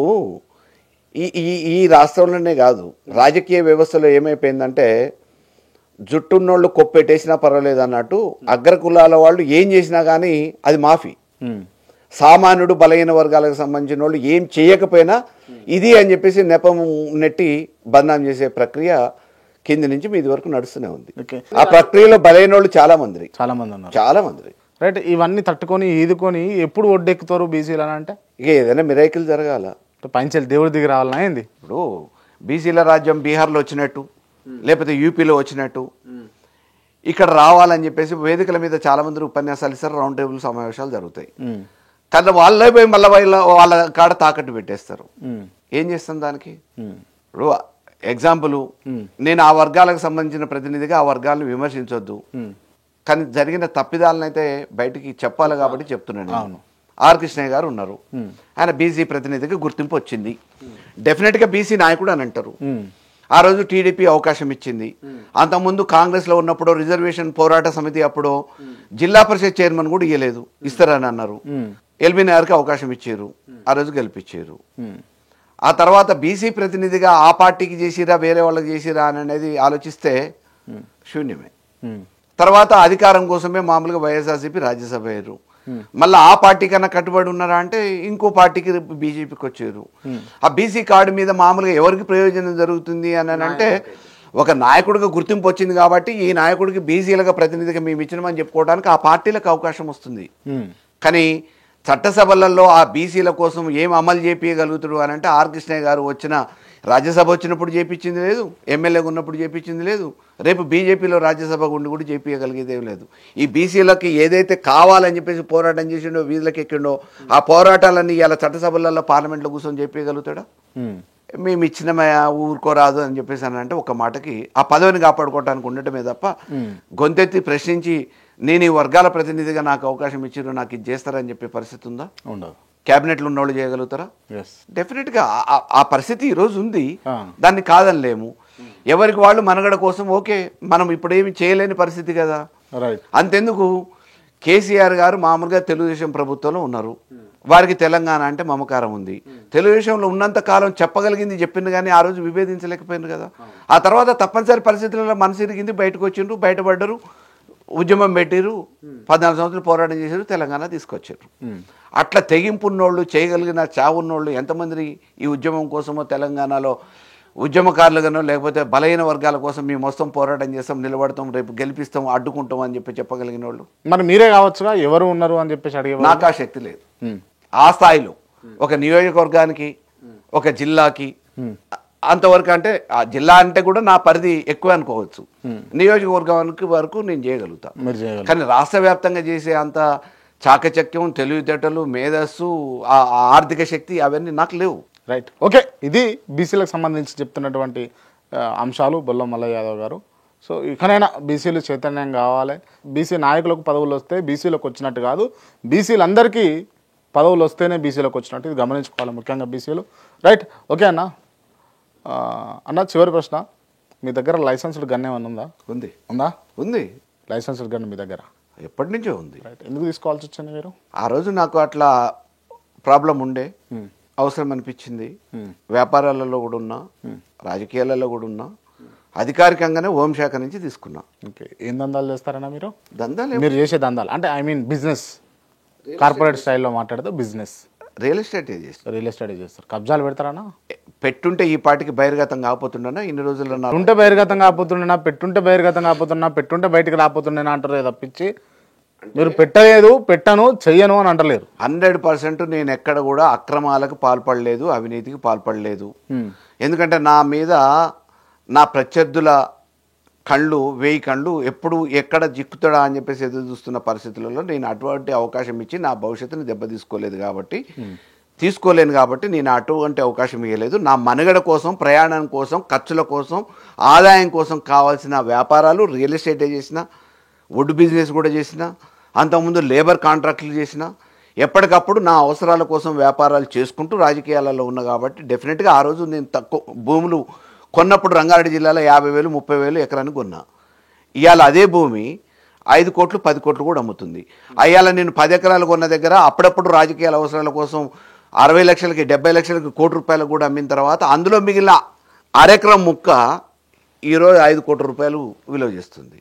ఈ రాష్ట్రంలోనే కాదు, రాజకీయ వ్యవస్థలో ఏమైపోయిందంటే జుట్టున్నోళ్ళు కొప్పెట్టేసినా పర్వాలేదు అన్నట్టు అగ్రకులాల వాళ్ళు ఏం చేసినా కానీ అది మాఫీ. సామాన్యుడు బలహీన వర్గాలకు సంబంధించిన వాళ్ళు ఏం చేయకపోయినా ఇది అని చెప్పేసి నెపం నెట్టి బదనాం చేసే ప్రక్రియ కింది నుంచి మీది వరకు నడుస్తూనే ఉంది. ఆ ప్రక్రియలో బలైన వాళ్ళు చాలా మంది ఉన్నారు, చాలా మంది. రైట్. ఇవన్నీ తట్టుకొని ఈదుకొని ఎప్పుడు ఒడ్డెక్కుతారు బీసీలు అని అంటే? ఇక ఏదైనా మిరైకిల్ జరగాల, పంచెలు దేవుడి దిగి రావాలన్నా ఏంది? ఇప్పుడు బీసీల రాజ్యం బీహార్లో వచ్చినట్టు, లేకపోతే యూపీలో వచ్చినట్టు ఇక్కడ రావాలని చెప్పేసి వేదికల మీద చాలా మంది ఉపన్యాసాలు ఇస్తారు, రౌండ్ టేబుల్ సమావేశాలు జరుగుతాయి. కానీ వాళ్ళే పోయి మళ్ళీ వాళ్ళ కాడ తాకట్టు పెట్టేస్తారు. ఏం చేస్తాం దానికి? ఇప్పుడు ఎగ్జాంపుల్, నేను ఆ వర్గాలకు సంబంధించిన ప్రతినిధిగా ఆ వర్గాలను విమర్శించొద్దు, కానీ జరిగిన తప్పిదాలను అయితే బయటికి చెప్పాలి కాబట్టి చెప్తున్నాను. ఆర్ కృష్ణయ్య గారు ఉన్నారు, ఆయన బీసీ ప్రతినిధిగా గుర్తింపు వచ్చింది, డెఫినెట్గా బీసీ నాయకుడు అని అంటారు. ఆ రోజు టీడీపీ అవకాశం ఇచ్చింది. అంతకుముందు కాంగ్రెస్లో ఉన్నప్పుడు రిజర్వేషన్ పోరాట సమితి అప్పుడు జిల్లా పరిషత్ చైర్మన్ కూడా ఇవ్వలేదు, ఇస్తారని అన్నారు. ఎల్బీ నగర్కి అవకాశం ఇచ్చారు, ఆ రోజు గెలిపించారు. ఆ తర్వాత బీసీ ప్రతినిధిగా ఆ పార్టీకి చేసిరా వేరే వాళ్ళకి చేసిరా అని అనేది ఆలోచిస్తే శూన్యమే. తర్వాత అధికారం కోసమే మామూలుగా వైఎస్ఆర్సీపీ రాజ్యసభ అయ్యారు. మళ్ళీ ఆ పార్టీ కన్నా కట్టుబడి ఉన్నారా అంటే ఇంకో పార్టీకి బీజేపీకి వచ్చారు. ఆ బీసీ కార్డు మీద మామూలుగా ఎవరికి ప్రయోజనం జరుగుతుంది అని అంటే ఒక నాయకుడిగా గుర్తింపు వచ్చింది కాబట్టి ఈ నాయకుడికి బీసీలుగా ప్రతినిధిగా మేము ఇచ్చినామని చెప్పుకోవడానికి ఆ పార్టీలకు అవకాశం వస్తుంది. కానీ చట్టసభలలో ఆ బీసీల కోసం ఏం అమలు చేపించగలుగుతాడు అని అంటే ఆర్ కృష్ణయ్య గారు వచ్చిన రాజ్యసభ వచ్చినప్పుడు చేపించింది లేదు, ఎమ్మెల్యేగా ఉన్నప్పుడు చేపించింది లేదు, రేపు బీజేపీలో రాజ్యసభ ఉండి కూడా చేపించగలిగేది ఏం లేదు. ఈ బీసీలకి ఏదైతే కావాలని చెప్పేసి పోరాటం చేసిండో, వీధులకు ఎక్కిండో, ఆ పోరాటాలన్నీ ఇలా చట్టసభలలో పార్లమెంట్లో కూర్చొని చేపించగలుగుతాడా? మేము ఇచ్చినమయ్యా ఊరుకోరాదు అని చెప్పేసి అని అంటే ఒక మాటకి ఆ పదవిని కాపాడుకోవడానికి ఉండటమే తప్ప గొంతెత్తి ప్రశ్నించి నేను ఈ వర్గాల ప్రతినిధిగా నాకు అవకాశం ఇచ్చారు, నాకు ఇది చేస్తారని చెప్పే పరిస్థితి ఉందా? ఉండదు. క్యాబినెట్లు ఉన్నోళ్ళు చేయగలుగుతారా? డెఫినెట్గా ఆ పరిస్థితి ఈరోజు ఉంది, దాన్ని కాదనిలేము. ఎవరికి వాళ్ళు మనగడ కోసం ఓకే, మనం ఇప్పుడు ఏమి చేయలేని పరిస్థితి కదా. అంతెందుకు, కేసీఆర్ గారు మామూలుగా తెలుగుదేశం ప్రభుత్వంలో ఉన్నారు, వారికి తెలంగాణ అంటే మమకారం ఉంది. తెలుగుదేశంలో ఉన్నంత కాలం చెప్పగలిగింది చెప్పింది, కానీ ఆ రోజు విభేదించలేకపోయింది కదా. ఆ తర్వాత తప్పనిసరి పరిస్థితులలో మనసు ఇరిగింది, బయటకు వచ్చిండ్రు, బయటపడ్డరు, ఉద్యమం పెట్టిరు, 14 సంవత్సరాలు పోరాటం చేశారు, తెలంగాణ తీసుకొచ్చారు. అట్లా తెగింపున్నోళ్ళు, చేయగలిగిన చావున్నోళ్ళు ఎంతమంది ఈ ఉద్యమం కోసమో తెలంగాణలో ఉద్యమకారులుగానో లేకపోతే బలహీన వర్గాల కోసం మేము మొత్తం పోరాటం చేస్తాం, నిలబడతాం, రేపు గెలిపిస్తాం, అడ్డుకుంటాం అని చెప్పగలిగిన వాళ్ళు మరి మీరే కావచ్చుగా. ఎవరు ఉన్నారు అని చెప్పేసి అడిగే నాకు ఆ శక్తి లేదు. ఆ స్థాయిలో ఒక నియోజకవర్గానికి, ఒక జిల్లాకి అంతవరకు, అంటే ఆ జిల్లా అంటే కూడా నా పరిధి ఎక్కువ అనుకోవచ్చు, నియోజకవర్గానికి వరకు నేను చేయగలుగుతా. కానీ రాష్ట్ర వ్యాప్తంగా చేసే అంత చాకచక్యం, తెలివితేటలు, మేధస్సు, ఆర్థిక శక్తి అవన్నీ నాకు లేవు. Right, okay. ఇది బీసీలకు సంబంధించి చెప్తున్నటువంటి అంశాలు బొల్ల మల్లయ్య యాదవ్ గారు. సో ఇకనైనా బీసీలు చైతన్యం కావాలి, బీసీ నాయకులకు పదవులు వస్తే బీసీలకు వచ్చినట్టు కాదు, బీసీలందరికీ పదవులు వస్తేనే బీసీలోకి వచ్చినట్టు ఇది గమనించుకోవాలి ముఖ్యంగా బీసీలు. రైట్, ఓకే అన్న. అన్న చివరి ప్రశ్న, మీ దగ్గర లైసెన్స్డ్ గన్ ఏమన్నా ఉందా? ఉందా? ఉంది. లైసెన్స్డ్ గన్ మీ దగ్గర ఎప్పటి నుంచో ఉంది. రైట్, ఎందుకు తీసుకోవాల్సి వచ్చింది మీరు? ఆ రోజు నాకు అట్లా ప్రాబ్లం ఉండే, అవసరం అనిపించింది. వ్యాపారాలలో కూడా ఉన్నా, రాజకీయాలలో కూడా ఉన్నా, అధికారికంగానే హోంశాఖ నుంచి తీసుకున్నా. ఓకే, ఏం దందాలు చేస్తారన్నా మీరు? దందాలు మీరు చేసే దందాలు అంటే ఐ మీన్ బిజినెస్, కార్పొరేట్ స్టైల్లో మాట్లాడితే బిజినెస్. రియల్ ఎస్టేట్ చేస్తాను. రియల్ ఎస్టేట్ చేస్తారు. కబ్జాలు పెడతారన్నా? పెట్టుంటే ఈ పాటికి బహిర్గతం కాకపోతుండనా ఇన్ని రోజుల్లో? ఉంటే బహిర్గతం కాకపోతుండేనా, పెట్టుంటే బహిర్గతం కాకపోతున్నా, పెట్టుంటే బయటకు రాకపోతుండేనా అంటారు తప్పించి మీరు పెట్టలేదు, పెట్టను, చెయ్యను అని అంటలేరు. 100% నేను ఎక్కడ కూడా అక్రమాలకు పాల్పడలేదు, అవినీతికి పాల్పడలేదు. ఎందుకంటే నా మీద నా ప్రత్యర్థుల కళ్ళు 1000 కళ్ళు ఎప్పుడు ఎక్కడ జిక్కుతాడా అని చెప్పేసి ఎదురు చూస్తున్న పరిస్థితులలో నేను అటువంటి అవకాశం ఇచ్చి నా భవిష్యత్తుని తీసుకోలేను కాబట్టి నేను అటువంటి అవకాశం ఇవ్వలేదు. నా మనుగడ కోసం, ప్రయాణం కోసం, ఖర్చుల కోసం, ఆదాయం కోసం కావాల్సిన వ్యాపారాలు రియల్ ఎస్టేటే చేసిన, వుడ్ బిజినెస్ కూడా చేసిన, అంతకుముందు లేబర్ కాంట్రాక్టులు చేసిన, ఎప్పటికప్పుడు నా అవసరాల కోసం వ్యాపారాలు చేసుకుంటూ రాజకీయాలలో ఉన్నా కాబట్టి డెఫినెట్గా ఆ రోజు నేను తక్కువ భూములు కొన్నప్పుడు రంగారెడ్డి జిల్లాలో 50,000, 30,000 ఎకరానికి కొన్నా. ఇవాళ అదే భూమి 5 కోట్లు, 10 కోట్లు కూడా అమ్ముతుంది. అయ్యాల నేను 10 ఎకరాలు కొన్న దగ్గర అప్పుడప్పుడు రాజకీయాల అవసరాల కోసం 60 లక్షలకి, 70 లక్షలకి, ₹1,00,00,000 కూడా అమ్మిన తర్వాత అందులో మిగిలిన అరెకరం ముక్క ఈరోజు 5 కోట్ల రూపాయలు విలువ చేస్తుంది.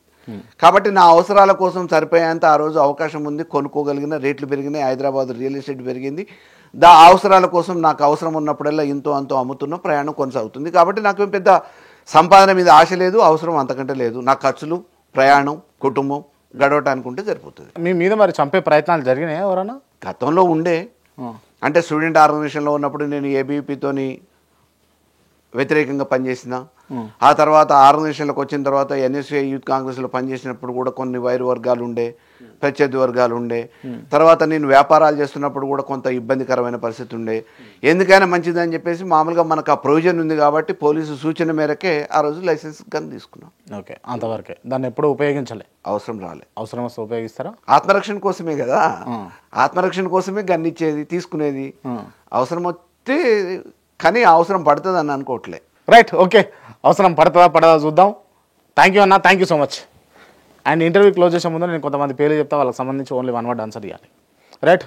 కాబట్టి నా అవసరాల కోసం సరిపోయేంత ఆ రోజు అవకాశం ఉంది, కొనుక్కోగలిగిన, రేట్లు పెరిగినాయి, హైదరాబాద్ రియల్ ఎస్టేట్ పెరిగింది. అవసరాల కోసం నాకు అవసరం ఉన్నప్పుడల్లా ఇంతో అంతో అమ్ముతున్న ప్రయాణం కొనసాగుతుంది. కాబట్టి నాకు పెద్ద సంపాదన మీద ఆశ లేదు, అవసరం అంతకంటే లేదు. నా ఖర్చులు, ప్రయాణం, కుటుంబం గడవటానికి ఉంటే సరిపోతుంది. మీ మీద మరి చంపే ప్రయత్నాలు జరిగినాయి ఎవరన్నా? గతంలో ఉండే, అంటే స్టూడెంట్ ఆర్గనైజేషన్లో ఉన్నప్పుడు నేను ఏబీపీతోని వ్యతిరేకంగా పనిచేసిన, ఆ తర్వాత ఆర్గనైజేషన్లకు వచ్చిన తర్వాత ఎన్ఎస్ఏ యూత్ కాంగ్రెస్లో పనిచేసినప్పుడు కూడా కొన్ని వైరు వర్గాలు ఉండే, ప్రత్యర్థి వర్గాలు ఉండే. తర్వాత నేను వ్యాపారాలు చేస్తున్నప్పుడు కూడా కొంత ఇబ్బందికరమైన పరిస్థితి ఉండే. ఎందుకైనా మంచిదని చెప్పేసి మామూలుగా మనకు ఆ ప్రొవిజన్ ఉంది కాబట్టి పోలీసు సూచన మేరకే ఆ రోజు లైసెన్స్ గన్ తీసుకున్నాం. ఓకే, అంతవరకే. దాన్ని ఎప్పుడు ఉపయోగించలే? అవసరం రాలే. అవసరం వస్తే ఉపయోగిస్తారా? ఆత్మరక్షణ కోసమే కదా, ఆత్మరక్షణ కోసమే గన్ ఇచ్చేది, తీసుకునేది. అవసరం వస్తే, కానీ అవసరం పడుతుంది అని అనుకోవట్లే. Right, okay. అవసరం పడుతుందా పడదా చూద్దాం. థ్యాంక్ యూ అన్న, thank you so much. And interview close చేసే ముందు నేను కొంతమంది పేర్లు చెప్తా, వాళ్ళకి సంబంధించి ఓన్లీ 1 వర్డ్ ఆన్సర్ ఇవ్వాలి. రైట్,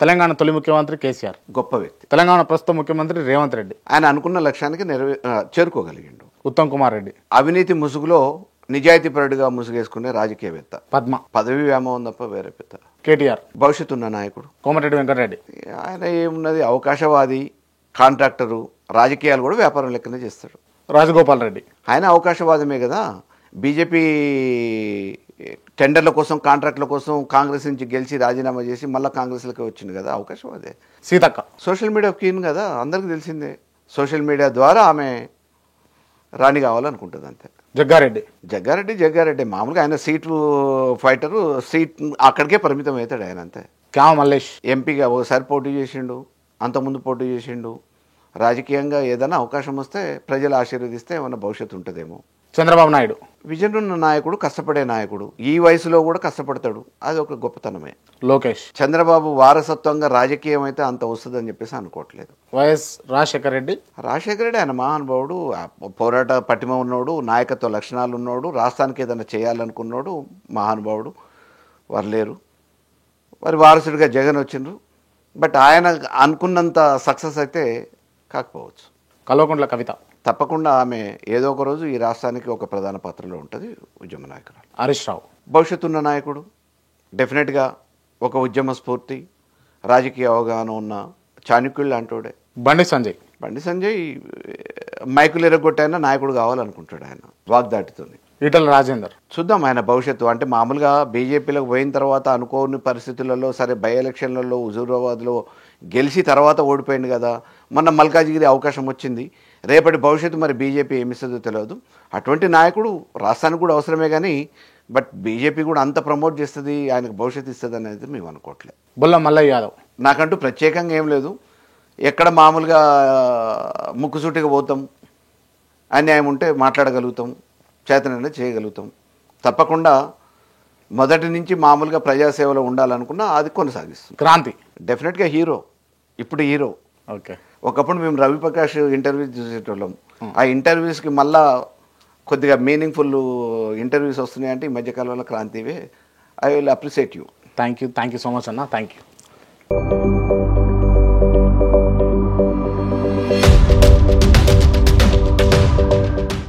తెలంగాణ తొలి ముఖ్యమంత్రి కేసీఆర్, గొప్ప వ్యక్తి. తెలంగాణ ప్రస్తుత ముఖ్యమంత్రి రేవంత్ రెడ్డి, ఆయన అనుకున్న లక్ష్యానికి చేరుకోగలిగిండు. ఉత్తమ్ కుమార్ రెడ్డి, అవినీతి ముసుగులో నిజాయితీపరుడిగా ముసుగేసుకునే రాజకీయవేత్త. పద్మ, పదవి వ్యామోహం తప్ప వేరే పెద్ద. కేటీఆర్, భవిష్యత్తు ఉన్న నాయకుడు. కోమటిరెడ్డి వెంకటరెడ్డి, ఆయన ఏమున్నది, అవకాశవాది, కాంట్రాక్టరు, రాజకీయాలు కూడా వ్యాపారం లెక్కనే చేస్తాడు. రాజగోపాల్ రెడ్డి, ఆయన అవకాశవాదమే కదా. బీజేపీ టెండర్ల కోసం, కాంట్రాక్టుల కోసం కాంగ్రెస్ నుంచి గెలిచి రాజీనామా చేసి మళ్ళీ కాంగ్రెస్లోకి వచ్చింది కదా, అవకాశవాదే. సీతక్క, సోషల్ మీడియా క్వీన్ కదా, అందరికీ తెలిసిందే. సోషల్ మీడియా ద్వారా ఆమె రాణి కావాలనుకుంటుంది అంతే. జగ్గారెడ్డి మామూలుగా ఆయన సీటు ఫైటరు, సీట్ అక్కడికే పరిమితం అవుతాడు ఆయన అంతే. క్యామ మల్లేష్, ఎంపీగా ఒకసారి పోటీ చేసిండు, అంతకుముందు పోటీ చేసిండు. రాజకీయంగా ఏదైనా అవకాశం వస్తే ప్రజలు ఆశీర్వదిస్తే ఏమన్నా భవిష్యత్తు ఉంటుందేమో. చంద్రబాబు నాయుడు, విజన్ ఉన్న నాయకుడు, కష్టపడే నాయకుడు, ఈ వయసులో కూడా కష్టపడతాడు, అది ఒక గొప్పతనమే. లోకేష్, చంద్రబాబు వారసత్వంగా రాజకీయం అయితే అంత వస్తుందని చెప్పేసి అనుకోవట్లేదు. వైఎస్ రాజశేఖర రెడ్డి ఆయన మహానుభావుడు, పోరాట పటిమ ఉన్నోడు, నాయకత్వ లక్షణాలు ఉన్నోడు, రాష్ట్రానికి ఏదైనా చేయాలనుకున్నాడు, మహానుభావుడు. వారు లేరు, వారి వారసుడిగా జగన్ వచ్చిండ్రు. బట్ ఆయన అనుకున్నంత సక్సెస్ అయితే కాకపోవచ్చు. కల్వకుంట్ల కవిత, తప్పకుండా ఆమె ఏదో ఒక రోజు ఈ రాష్ట్రానికి ఒక ప్రధాన పాత్రలో ఉంటుంది, ఉద్యమ నాయకురాలు. హరీష్ రావు, భవిష్యత్తు ఉన్న నాయకుడు, డెఫినెట్గా ఒక ఉద్యమ స్ఫూర్తి, రాజకీయ అవగాహన ఉన్న చాణక్యుడు లాంటోడే. బండి సంజయ్ మైకులు ఎరగొట్టైనా నాయకుడు కావాలనుకుంటాడు ఆయన, వాగ్దాటితోని. ఈటల రాజేందర్, చూద్దాం ఆయన భవిష్యత్తు. అంటే మామూలుగా బీజేపీలోకి పోయిన తర్వాత అనుకోని పరిస్థితులలో, సరే బై ఎలక్షన్లలో హుజూరాబాద్లో గెలిచి తర్వాత ఓడిపోయింది కదా, మొన్న మల్కాజిగిరి అవకాశం వచ్చింది. రేపటి భవిష్యత్తు మరి బీజేపీ ఏమిస్తుందో తెలియదు. అటువంటి నాయకుడు రాష్ట్రానికి కూడా అవసరమే కానీ, బట్ బీజేపీ కూడా అంత ప్రమోట్ చేస్తుంది, ఆయనకు భవిష్యత్తు ఇస్తుంది అనేది మేము అనుకోవట్లేదు. బుల్ల మల్లయ్య యాదవ్, నాకంటూ ప్రత్యేకంగా ఏం లేదు. ఎక్కడ మామూలుగా ముక్కుసూటిగా పోతాం, అన్యాయం ఉంటే మాట్లాడగలుగుతాం, చేతనైనా చేయగలుగుతాం. తప్పకుండా మొదటి నుంచి మామూలుగా ప్రజాసేవలో ఉండాలనుకున్నా అది కొనసాగిస్తాం. క్రాంతి, డెఫినెట్గా హీరో, ఇప్పుడు హీరో. ఓకే. ఒకప్పుడు మేము రవి ప్రకాష్ ఇంటర్వ్యూస్ చూసేటోళ్ళం. ఆ ఇంటర్వ్యూస్కి మళ్ళా కొద్దిగా మీనింగ్ఫుల్ ఇంటర్వ్యూస్ వస్తున్నాయంటే ఈ మధ్యకాలంలో క్రాంతివే. I will appreciate you. Thank you so much అన్న. Thank you.